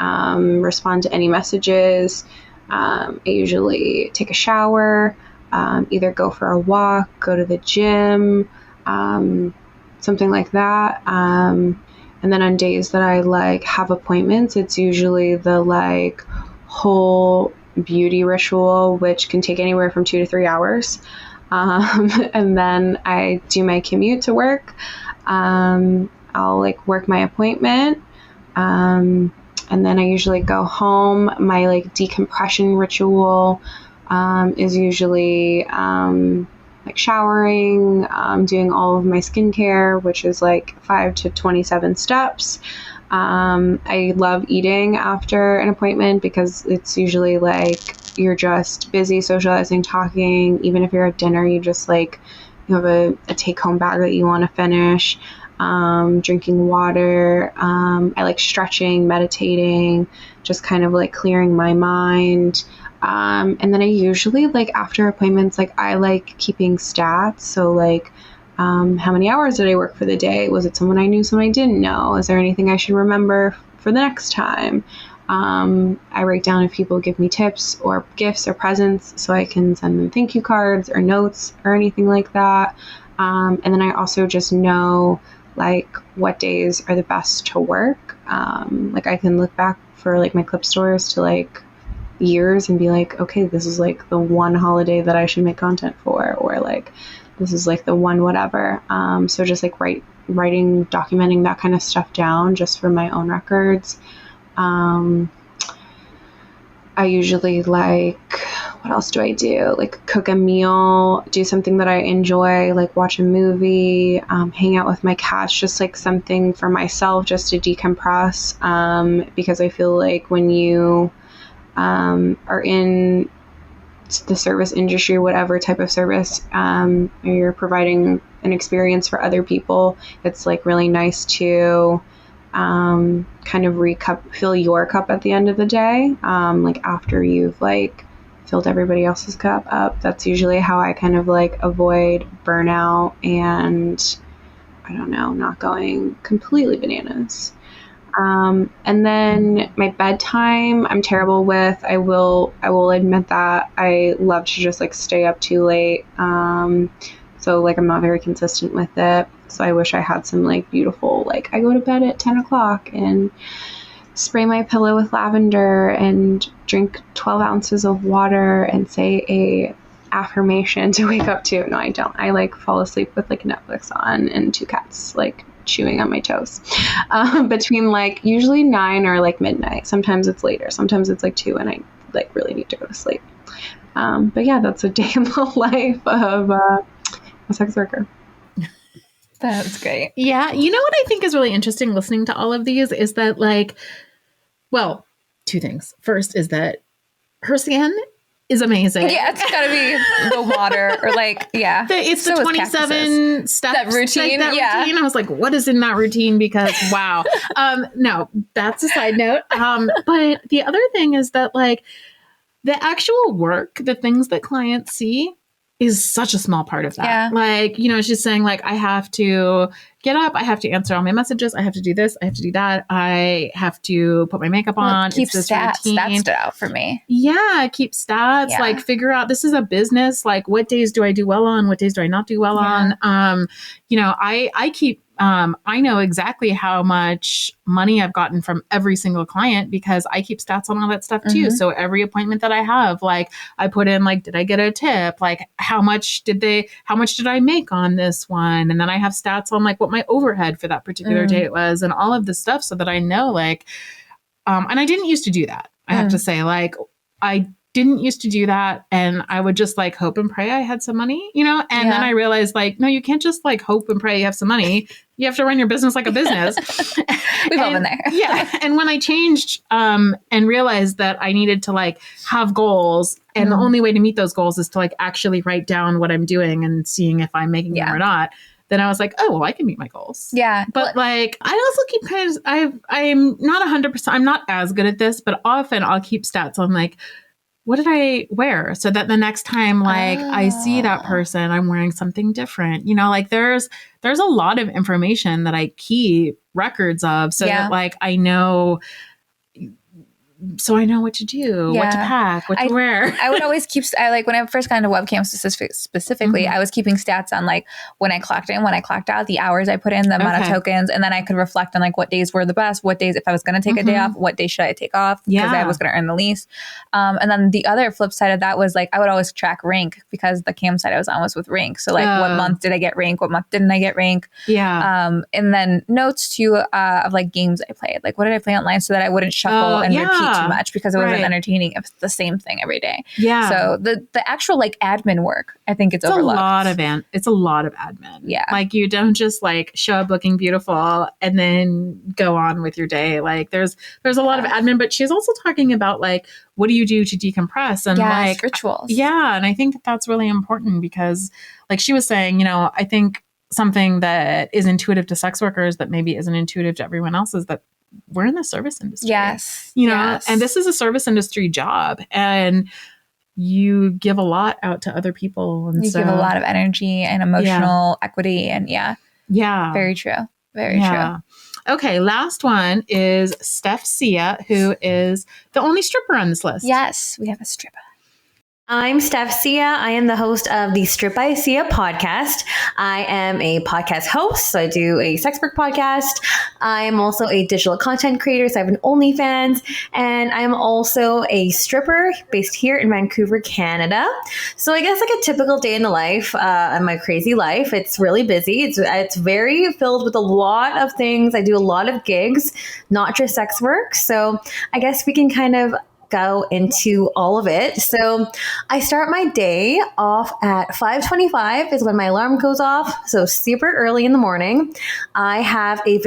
respond to any messages. I usually take a shower, either go for a walk, go to the gym, something like that. And then on days that I like have appointments, it's usually the like whole beauty ritual, which can take anywhere from 2 to 3 hours. And then I do my commute to work. I'll like work my appointment. And then I usually go home. My like decompression ritual is usually like showering, doing all of my skincare, which is like 5 to 27 steps. I love eating after an appointment because it's usually like you're just busy socializing, talking. Even if you're at dinner, you just like you have a take-home bag that you want to finish. Drinking water. I like stretching, meditating, just kind of like clearing my mind. And then I usually like after appointments, like I like keeping stats. So like, how many hours did I work for the day? Was it someone I knew, someone I didn't know? Is there anything I should remember for the next time? I write down if people give me tips or gifts or presents so I can send them thank you cards or notes or anything like that. And then I also just know like what days are the best to work. Like I can look back for like my clip stores to like years and be like, okay, this is like the one holiday that I should make content for, or like, this is like the one whatever. So just like writing, documenting that kind of stuff down just for my own records. I usually like, what else do I do? Like cook a meal, do something that I enjoy, like watch a movie, hang out with my cats, just like something for myself just to decompress. Because I feel like when you are in the service industry, whatever type of service, you're providing an experience for other people, it's like really nice to kind of fill your cup at the end of the day, like after you've like filled everybody else's cup up. That's usually how I kind of like avoid burnout and, I don't know, not going completely bananas. And then my bedtime, I'm terrible with. I will admit that I love to just like stay up too late. So like I'm not very consistent with it. So I wish I had some like beautiful, like I go to bed at 10 o'clock and spray my pillow with lavender and drink 12 ounces of water and say a affirmation to wake up to. No, I don't. I like fall asleep with like Netflix on and 2 cats like chewing on my toes between like usually 9 or like midnight. Sometimes it's later. Sometimes it's like 2 and I like really need to go to sleep. But yeah, that's a day in the life of a sex worker. That's great. Yeah. You know what I think is really interesting listening to all of these is that like, well, 2 things. First is that her skin is amazing. Yeah, it's gotta be the water or like, yeah. It's the 27 steps. That routine. Like that routine. I was like, what is in that routine? Because wow. No, that's a side note. But the other thing is that like the actual work, the things that clients see is such a small part of that. Yeah. Like, you know, she's saying like, I have to get up. I have to answer all my messages. I have to do this. I have to do that. I have to put my makeup on. Keep stats. Routine. That stood out for me. Yeah. Keep stats. Yeah. Like figure out, this is a business. Like what days do I do well on? What days do I not do well on? You know, I keep, I know exactly how much money I've gotten from every single client because I keep stats on all that stuff too. Mm-hmm. So every appointment that I have, like I put in, like, did I get a tip? Like how much did I make on this one? And then I have stats on like what my overhead for that particular date was and all of this stuff so that I know like, and I didn't used to do that. I have to say, like, I didn't used to do that. And I would just like hope and pray I had some money, you know? And then I realized like, no, you can't just like hope and pray you have some money. You have to run your business like a business. We've all been there. Yeah. And when I changed and realized that I needed to like have goals and the only way to meet those goals is to like actually write down what I'm doing and seeing if I'm making them or not. Then I was like, oh, well, I can meet my goals. Yeah. But like, I also keep kind of, I'm not 100%, I'm not as good at this, but often I'll keep stats on like, what did I wear? So that the next time, like I see that person, I'm wearing something different, you know, like there's a lot of information that I keep records of so that like, I know what to do, what to pack, what to wear. I would always keep, when I first got into webcams specifically, I was keeping stats on like when I clocked in, when I clocked out, the hours I put in, the amount of tokens. And then I could reflect on like what days were the best, what days, if I was going to take a day off, what day should I take off because I was going to earn the least. And then the other flip side of that was like, I would always track rank because the cam site I was on was with rank. So like what month did I get rank? What month didn't I get rank? Yeah. And then notes too, of like games I played, like what did I play online so that I wouldn't shuffle and repeat too much because it wasn't entertaining. It was the same thing every day. Yeah. So the actual like admin work, I think it's overlooked. It's a lot of admin. Yeah. Like you don't just like show up looking beautiful and then go on with your day. Like there's a lot of admin, but she's also talking about like, what do you do to decompress and like rituals. Yeah. And I think that's really important because like she was saying, you know, I think something that is intuitive to sex workers that maybe isn't intuitive to everyone else is that we're in the service industry. Yes. You know, and this is a service industry job and you give a lot out to other people. And you give a lot of energy and emotional equity and very true. Very true. Okay. Last one is Steph Cia, who is the only stripper on this list. Yes. We have a stripper. I'm Steph Cia. I am the host of the Strip by Cia podcast. I am a podcast host, so I do a sex work podcast. I am also a digital content creator, so I have an OnlyFans, and I'm also a stripper based here in Vancouver, Canada. So I guess like a typical day in the life of my crazy life. It's really busy. It's very filled with a lot of things. I do a lot of gigs, not just sex work. So I guess we can kind of go into all of it. So I start my day off at 5:25 is when my alarm goes off. So super early in the morning. I have a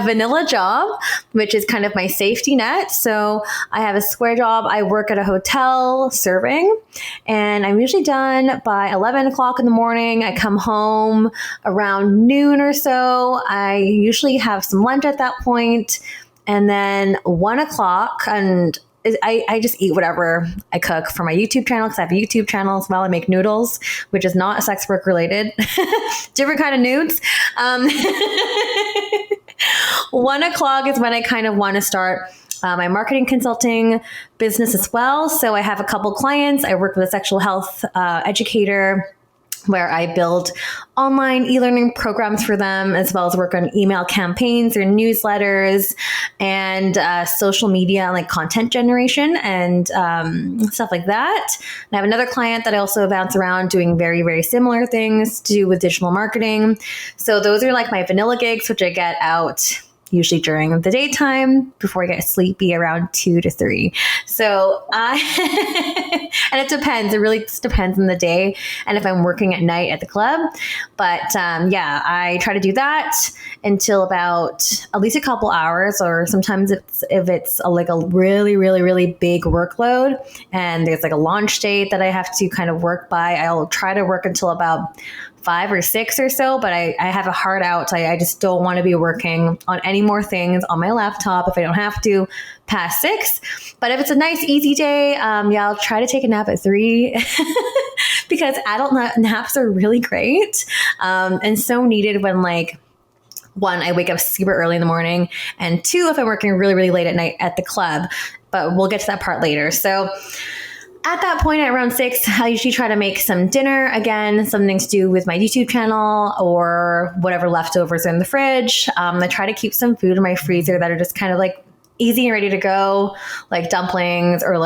vanilla job, which is kind of my safety net. So I have a square job. I work at a hotel serving, and I'm usually done by 11 o'clock in the morning. I come home around noon or so. I usually have some lunch at that point. And then 1 o'clock, and I just eat whatever I cook for my YouTube channel, because I have a YouTube channel as well. I make noodles, which is not sex work related. Different kind of nudes. 1 o'clock is when I kind of want to start my marketing consulting business as well. So I have a couple clients. I work with a sexual health educator, where I build online e-learning programs for them, as well as work on email campaigns or newsletters and social media, like content generation and stuff like that. And I have another client that I also bounce around doing very, very similar things to do with digital marketing. So those are like my vanilla gigs, which I get out usually during the daytime before I get sleepy around 2 to 3. So and it depends. It really just depends on the day and if I'm working at night at the club. But I try to do that until about at least a couple hours, or sometimes if it's a really, really, really big workload and there's like a launch date that I have to kind of work by, I'll try to work until about 5 or 6 or so, but I have a hard out. I just don't want to be working on any more things on my laptop if I don't have to past 6. But if it's a nice, easy day, I'll try to take a nap at 3 because adult naps are really great and so needed when 1, I wake up super early in the morning, and 2, if I'm working really, really late at night at the club. But we'll get to that part later. So at that point, at around 6, I usually try to make some dinner. Again, something to do with my YouTube channel or whatever leftovers are in the fridge. I try to keep some food in my freezer that are just kind of easy and ready to go, like dumplings or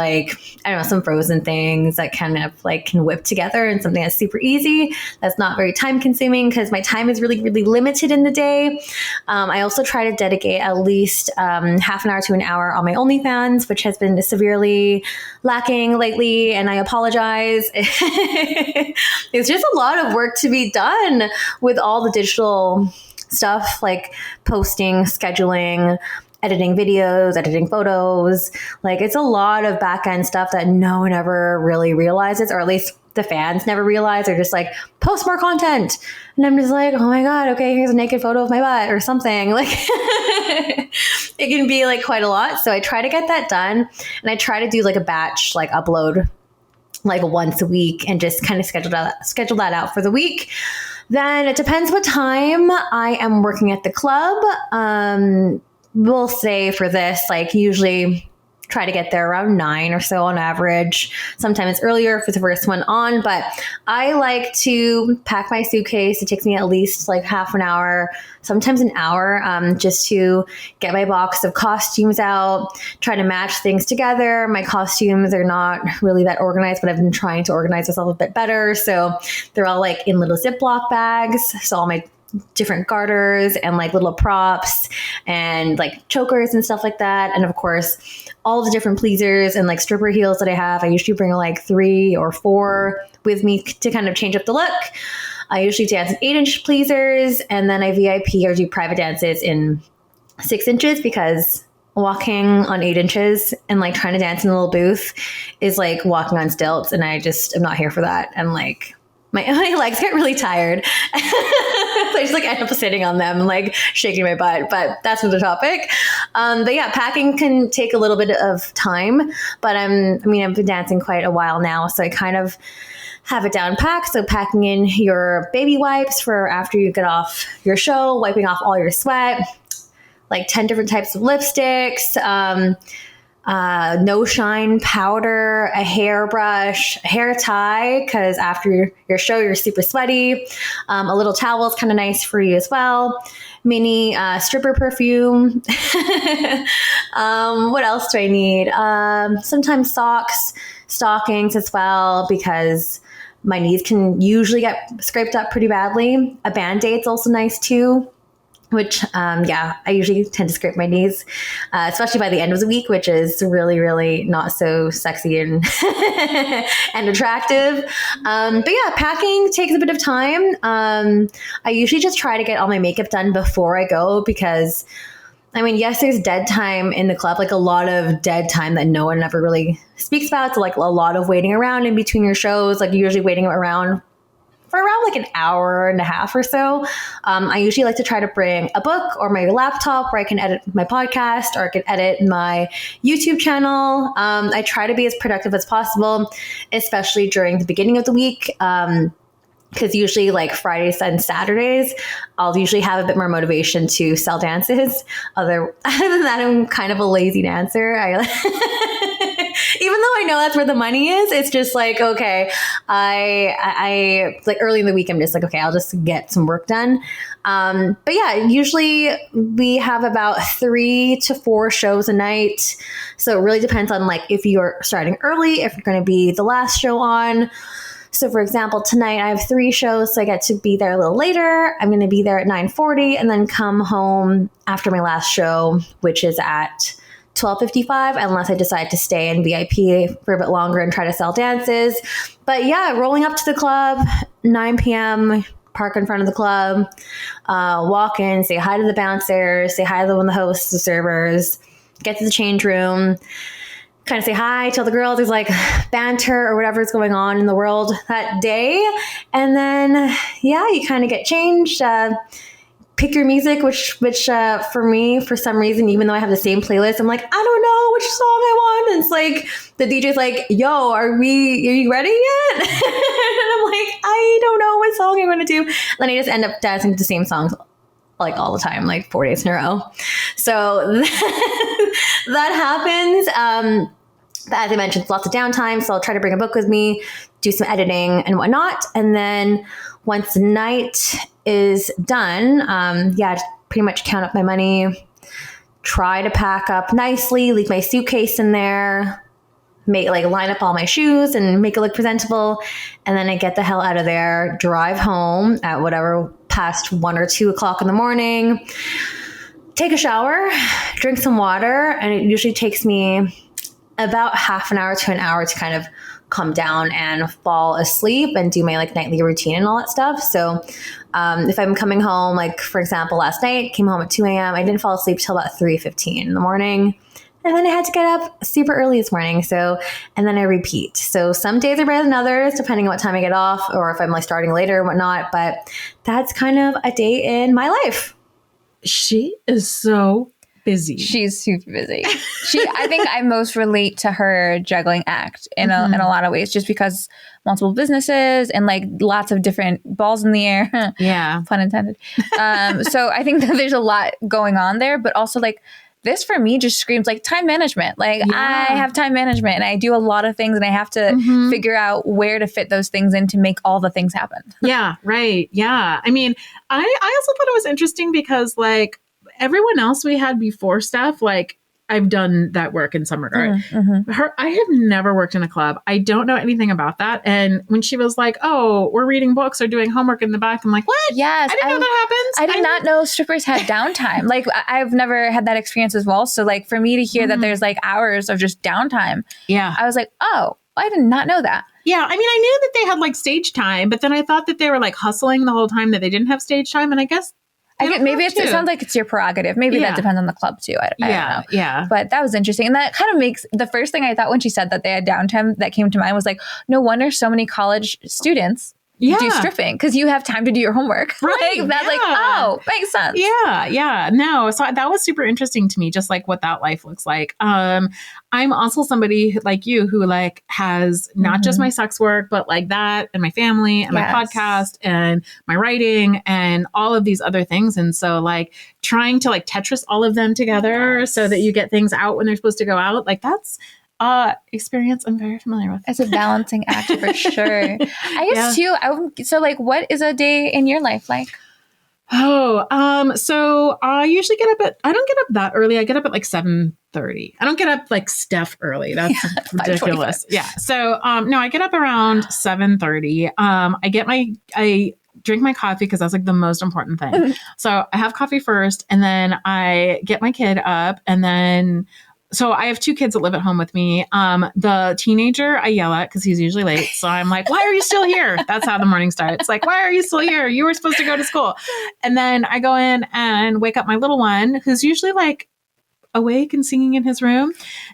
some frozen things that kind of can whip together, and something that's super easy, that's not very time consuming, because my time is really, really limited in the day. I also try to dedicate at least half an hour to an hour on my OnlyFans, which has been severely lacking lately, and I apologize. It's just a lot of work to be done with all the digital stuff, like posting, scheduling, editing videos, editing photos. It's a lot of back end stuff that no one ever really realizes, or at least the fans never realize. They're just post more content. And I'm just oh my God, okay, here's a naked photo of my butt or something. It can be quite a lot. So I try to get that done. And I try to do a batch upload once a week, and just kind of schedule that out for the week. Then it depends what time I am working at the club. We'll say for this, usually try to get there around 9 or so on average. Sometimes earlier for the first one on, but I like to pack my suitcase. It takes me at least half an hour, sometimes an hour, just to get my box of costumes out, try to match things together. My costumes are not really that organized, but I've been trying to organize myself a bit better. So they're all in little Ziploc bags. So all my different garters and little props and chokers and stuff like that. And of course, all the different pleasers and stripper heels that I have. I usually bring 3 or 4 with me to kind of change up the look. I usually dance in 8-inch pleasers, and then I VIP or do private dances in 6 inches, because walking on 8 inches and trying to dance in a little booth is walking on stilts, and I'm not here for that. And my legs get really tired. So I just end up sitting on them, shaking my butt, but that's another topic. But yeah, packing can take a little bit of time, but I've been dancing quite a while now, so I kind of have it down packed. So packing in your baby wipes for after you get off your show, wiping off all your sweat, 10 different types of lipsticks, no shine powder, a hairbrush, a hair tie, because after your show you're super sweaty. A little towel is kind of nice for you as well. Mini stripper perfume. What else do I need? Sometimes socks, stockings as well, because my knees can usually get scraped up pretty badly. A Band-Aid's also nice too. Which, I usually tend to scrape my knees, especially by the end of the week, which is really, really not so sexy and and attractive. But yeah, packing takes a bit of time. I usually just try to get all my makeup done before I go because, I mean, yes, there's dead time in the club, like a lot of dead time that no one ever really speaks about. So like a lot of waiting around in between your shows, like usually waiting around for around like an hour and a half or so. I usually like to try to bring a book or my laptop where I can edit my podcast or I can edit my YouTube channel. I try to be as productive as possible, especially during the beginning of the week. Because usually like Fridays and Saturdays, I'll usually have a bit more motivation to sell dances. Other than that, I'm kind of a lazy dancer. Even though I know that's where the money is, it's just like, okay, I like early in the week, I'm just like, okay, I'll just get some work done. But yeah, usually we have about 3 to 4 shows a night. So it really depends on like if you're starting early, if you're going to be the last show on. So for example, tonight I have 3 shows, so I get to be there a little later. I'm going to be there at 9:40 and then come home after my last show, which is at 12:55, unless I decide to stay in VIP for a bit longer and try to sell dances. But yeah, rolling up to the club, 9 p.m., park in front of the club, walk in, say hi to the bouncers, say hi to the hosts, the servers, get to the change room, kind of say hi, tell the girls there's like banter or whatever is going on in the world that day. And then, yeah, you kind of get changed, pick your music, which for me, for some reason, even though I have the same playlist, I'm like, I don't know which song I want. And it's like, the DJ's like, yo, are you ready yet? And I'm like, I don't know what song I'm going to do. And then I just end up dancing to the same songs like all the time, like 4 days in a row. So that happens. But as I mentioned, lots of downtime. So I'll try to bring a book with me, do some editing and whatnot. And then once the night is done, just pretty much count up my money, try to pack up nicely, leave my suitcase in there, line up all my shoes and make it look presentable. And then I get the hell out of there, drive home at whatever past 1 or 2 o'clock in the morning, take a shower, drink some water. And it usually takes me about half an hour to an hour to kind of calm down and fall asleep and do my like nightly routine and all that stuff. So if I'm coming home, like for example, last night, came home at 2 a.m. I didn't fall asleep till about 3:15 in the morning. And then I had to get up super early this morning. So, and then I repeat. So some days are better than others, depending on what time I get off or if I'm like starting later or whatnot. But that's kind of a day in my life. She is so busy. She's super busy. I think I most relate to her juggling act in a lot of ways, just because multiple businesses and like lots of different balls in the air. Yeah. Pun intended. So I think that there's a lot going on there, but also like this for me just screams like time management. Like I have time management and I do a lot of things and I have to figure out where to fit those things in to make all the things happen. Yeah. Right. Yeah. I mean, I also thought it was interesting because like, everyone else we had before Steph, like I've done that work in some regard. I have never worked in a club. I don't know anything about that. And when she was like, oh, we're reading books or doing homework in the back, I'm like, what? Yes. I didn't know that happens. I did not know strippers had downtime. Like I've never had that experience as well. So like for me to hear that there's like hours of just downtime. Yeah. I was like, oh, I did not know that. Yeah. I mean, I knew that they had like stage time, but then I thought that they were like hustling the whole time that they didn't have stage time. And I guess maybe it sounds like it's your prerogative. Maybe that depends on the club too. I don't know. Yeah. But that was interesting. And that kind of makes the first thing I thought when she said that they had downtime that came to mind was like, no wonder so many college students do stripping because you have time to do your homework. Right. Like that's like, oh, makes sense. Yeah. No. So that was super interesting to me, just like what that life looks like. I'm also somebody like you who like has not just my sex work, but like that and my family and my podcast and my writing and all of these other things. And so like trying to like Tetris all of them together so that you get things out when they're supposed to go out. Like that's experience I'm very familiar with. It's a balancing act for sure. I guess too. So like, what is a day in your life like? So I usually I don't get up that early. I get up at like 7:30. I don't get up like Steph early. That's ridiculous. Yeah. So, no, I get up around 7:30. I drink my coffee because that's like the most important thing. So I have coffee first and then I get my kid up and then so I have 2 kids that live at home with me. The teenager I yell at because he's usually late. So I'm like, why are you still here? That's how the morning starts. Like, why are you still here? You were supposed to go to school. And then I go in and wake up my little one who's usually like awake and singing in his room.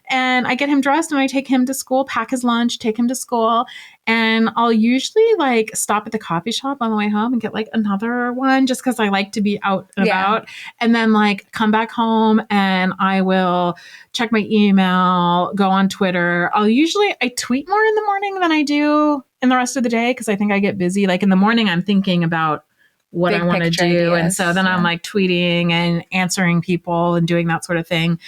And I get him dressed and I take him to school, pack his lunch, take him to school. And I'll usually like stop at the coffee shop on the way home and get like another one just because I like to be out and about. And then like come back home and I will check my email, go on Twitter. I tweet more in the morning than I do in the rest of the day because I think I get busy. Like in the morning, I'm thinking about what I want to do. Ideas. And so then I'm like tweeting and answering people and doing that sort of thing.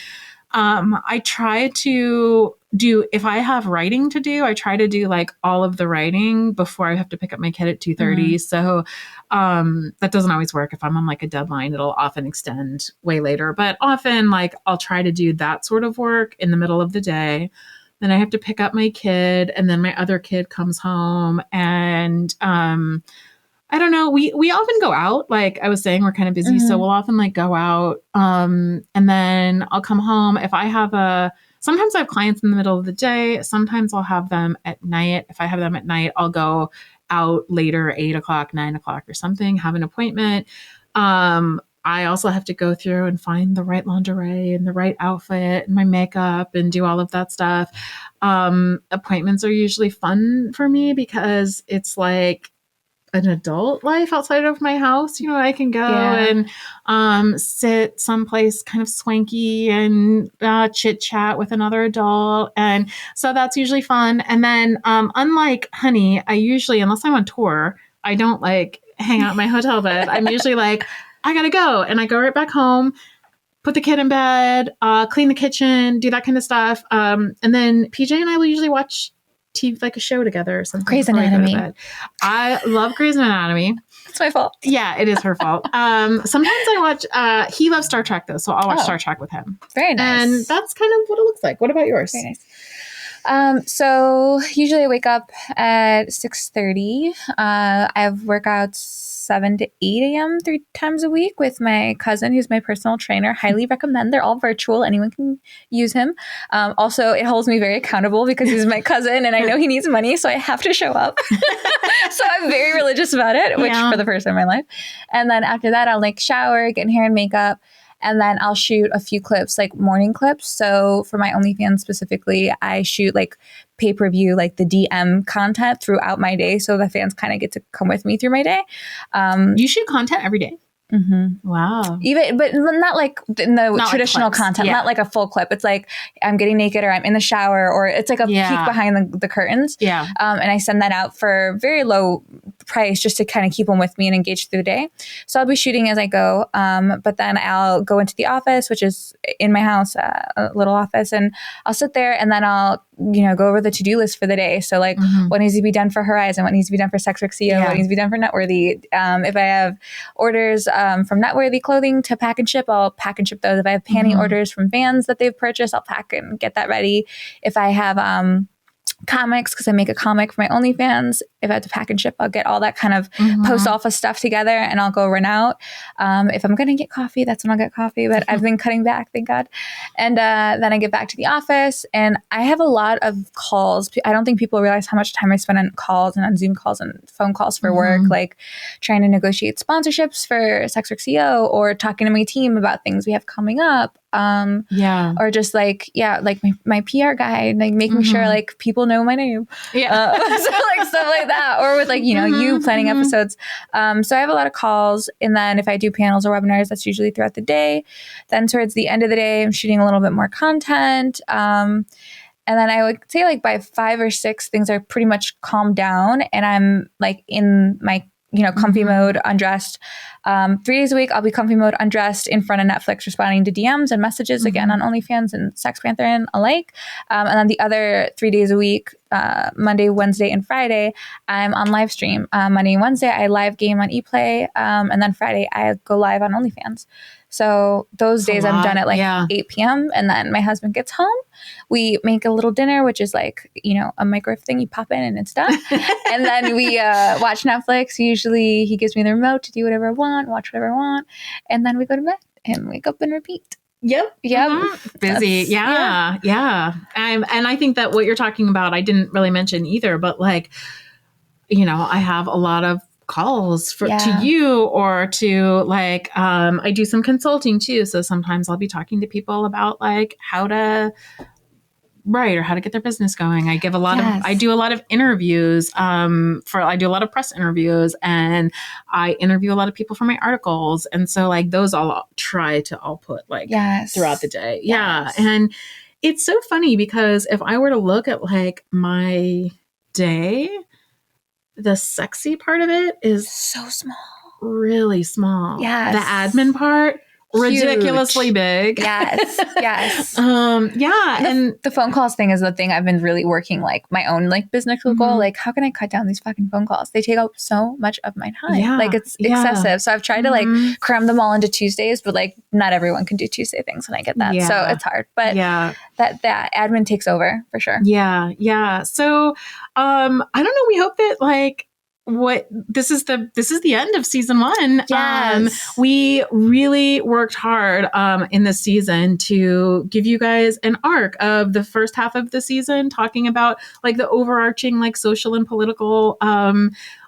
I try to do, if I have writing to do, I try to do like all of the writing before I have to pick up my kid at 2:30. So that doesn't always work. If I'm on like a deadline, it'll often extend way later. But often like I'll try to do that sort of work in the middle of the day. Then I have to pick up my kid and then my other kid comes home and I don't know. We often go out. Like I was saying, we're kind of busy. So we'll often like go out. And then I'll come home. Sometimes I have clients in the middle of the day. Sometimes I'll have them at night. If I have them at night, I'll go out later, 8:00, 9:00 or something, have an appointment. I also have to go through and find the right lingerie and the right outfit and my makeup and do all of that stuff. Appointments are usually fun for me because it's like an adult life outside of my house. You know, I can go and sit someplace kind of swanky and chit chat with another adult. And so that's usually fun. And then unlike Honey, I usually, unless I'm on tour, I don't like hang out in my hotel bed. I'm usually like, I gotta go. And I go right back home, put the kid in bed, clean the kitchen, do that kind of stuff. And then PJ and I will usually watch TV, like a show together or something. Grey's Anatomy. I love Grey's Anatomy. It's my fault. Yeah, it is her fault. Sometimes I watch, he loves Star Trek though, so I'll watch Star Trek with him. Very nice. And that's kind of what it looks like. What about yours? Very nice. So usually I wake up at 6:30. I have workouts 7 to 8 a.m. 3 times a week with my cousin, who's my personal trainer. Highly recommend. They're all virtual. Anyone can use him. Also, it holds me very accountable because he's my cousin and I know he needs money, so I have to show up. So I'm very religious about it, which for the first time in my life. And then after that, I'll like shower, get in hair and makeup. And then I'll shoot a few clips, like morning clips. So for my OnlyFans specifically, I shoot like pay-per-view, like the DM content throughout my day. So the fans kind of get to come with me through my day. You shoot content every day? Mm-hmm. Wow. But not like in the not traditional like content, not like a full clip. It's like I'm getting naked or I'm in the shower or it's like a peek behind the curtains. Yeah. And I send that out for very low price just to kind of keep them with me and engage through the day. So I'll be shooting as I go. But then I'll go into the office, which is in my house, a little office, and I'll sit there and then I'll, go over the to-do list for the day. So like what needs to be done for Horizon, what needs to be done for SexWorkCEO, what needs to be done for Networthy. If I have orders from Networthy clothing to pack and ship, I'll pack and ship those. If I have panty orders from fans that they've purchased, I'll pack and get that ready. If I have comics, because I make a comic for my OnlyFans, if I have to pack and ship, I'll get all that kind of post office stuff together and I'll go run out. If I'm going to get coffee, that's when I'll get coffee, but I've been cutting back, thank God. And then I get back to the office and I have a lot of calls. I don't think people realize how much time I spend on calls and on Zoom calls and phone calls for work, like trying to negotiate sponsorships for SexWorkCEO or talking to my team about things we have coming up. Or just like my PR guy, like making sure like people know know my name. Yeah. So like stuff like that, or with like, you planning episodes. So I have a lot of calls, and then if I do panels or webinars, that's usually throughout the day. Then towards the end of the day, I'm shooting a little bit more content. And then I would say like by 5 or 6, things are pretty much calmed down, and I'm like in my comfy mode, undressed. 3 days a week, I'll be comfy mode, undressed in front of Netflix, responding to DMs and messages again on OnlyFans and Sex Panther and alike. And then the other 3 days a week, Monday, Wednesday, and Friday, I'm on live stream. Monday and Wednesday, I live game on ePlay. And then Friday, I go live on OnlyFans. So those days I'm done at like 8 p.m. And then my husband gets home. We make a little dinner, which is like, a microwave thing. You pop in and it's done. And then we watch Netflix. Usually he gives me the remote to do whatever I want, watch whatever I want. And then we go to bed and wake up and repeat. Yep. Busy. Yeah. And I think that what you're talking about, I didn't really mention either, but like, I have a lot of calls to you, or to like, I do some consulting too. So sometimes I'll be talking to people about like how to write or how to get their business going. I give a lot of, I do a lot of interviews, I do a lot of press interviews, and I interview a lot of people for my articles. And so like those I'll try to all put like throughout the day. Yeah. And it's so funny because if I were to look at like my day, the sexy part of it is so small, really small. Yes. The admin part, ridiculously big. Yes. And the phone calls thing is the thing I've been really working, like my own like business goal. Like, how can I cut down these fucking phone calls? They take up so much of my time. Like it's excessive. So I've tried to like cram them all into Tuesdays, but like not everyone can do Tuesday things, and I get that. So it's hard. But that admin takes over for sure. Yeah. So I don't know. We hope that like this is the end of season 1. We really worked hard in this season to give you guys an arc of the first half of the season, talking about like the overarching like social and political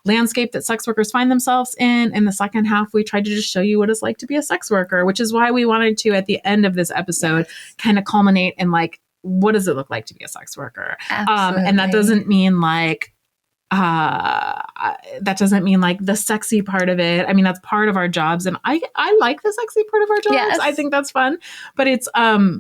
landscape that sex workers find themselves in. In the second half, we tried to just show you what it's like to be a sex worker, which is why we wanted to, at the end of this episode, kind of culminate in like, what does it look like to be a sex worker? And that doesn't mean like the sexy part of it. I mean, that's part of our jobs, and I like the sexy part of our jobs. I think that's fun, but it's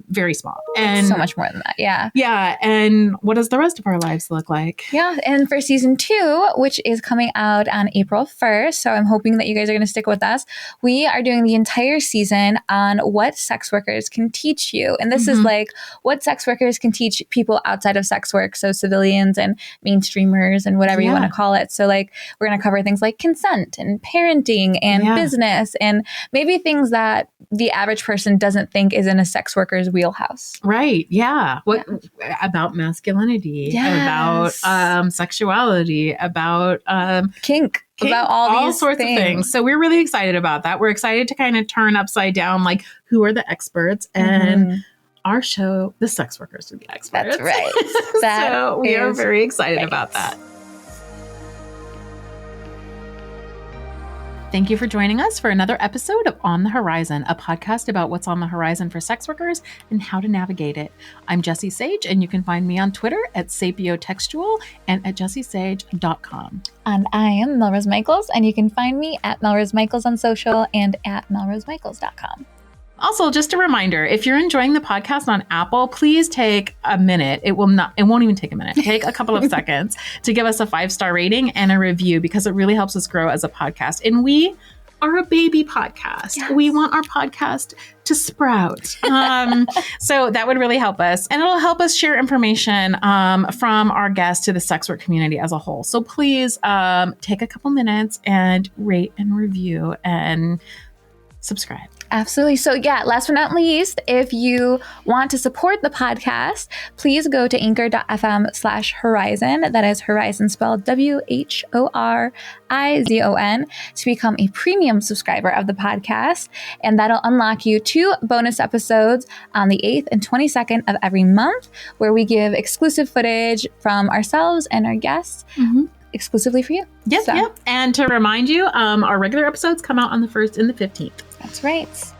very small and so much more than that. Yeah. And what does the rest of our lives look like? And for season 2, which is coming out on April 1st, so I'm hoping that you guys are going to stick with us. We are doing the entire season on what sex workers can teach you, and this is like what sex workers can teach people outside of sex work, so civilians and mainstreamers and whatever you want to call it. So like we're going to cover things like consent and parenting and business, and maybe things that the average person doesn't think is in a sex worker's wheelhouse. Right. Yeah. What about masculinity, about sexuality, about kink, about all these sorts of things. So we're really excited about that. We're excited to kind of turn upside down, like, who are the experts, and our show, the sex workers are the experts. That's right. So we are very excited about that. Thank you for joining us for another episode of On The Horizon, a podcast about what's on the horizon for sex workers and how to navigate it. I'm Jessie Sage, and you can find me on Twitter at sapiotextual and at jessiesage.com. And I am MelRose Michaels, and you can find me at MelRose Michaels on social and at melrosemichaels.com. Also, just a reminder, if you're enjoying the podcast on Apple, please take a minute. It won't even take a minute. Take a couple of seconds to give us a 5-star rating and a review, because it really helps us grow as a podcast. And we are a baby podcast. Yes. We want our podcast to sprout. So that would really help us. And it'll help us share information from our guests to the sex work community as a whole. So please take a couple minutes and rate and review and subscribe. Absolutely. So last but not least, if you want to support the podcast, please go to anchor.fm/horizon. That is Horizon spelled WHORIZON, to become a premium subscriber of the podcast. And that'll unlock you 2 bonus episodes on the 8th and 22nd of every month, where we give exclusive footage from ourselves and our guests. Exclusively for you. Yep. And to remind you, our regular episodes come out on the 1st and the 15th. That's right.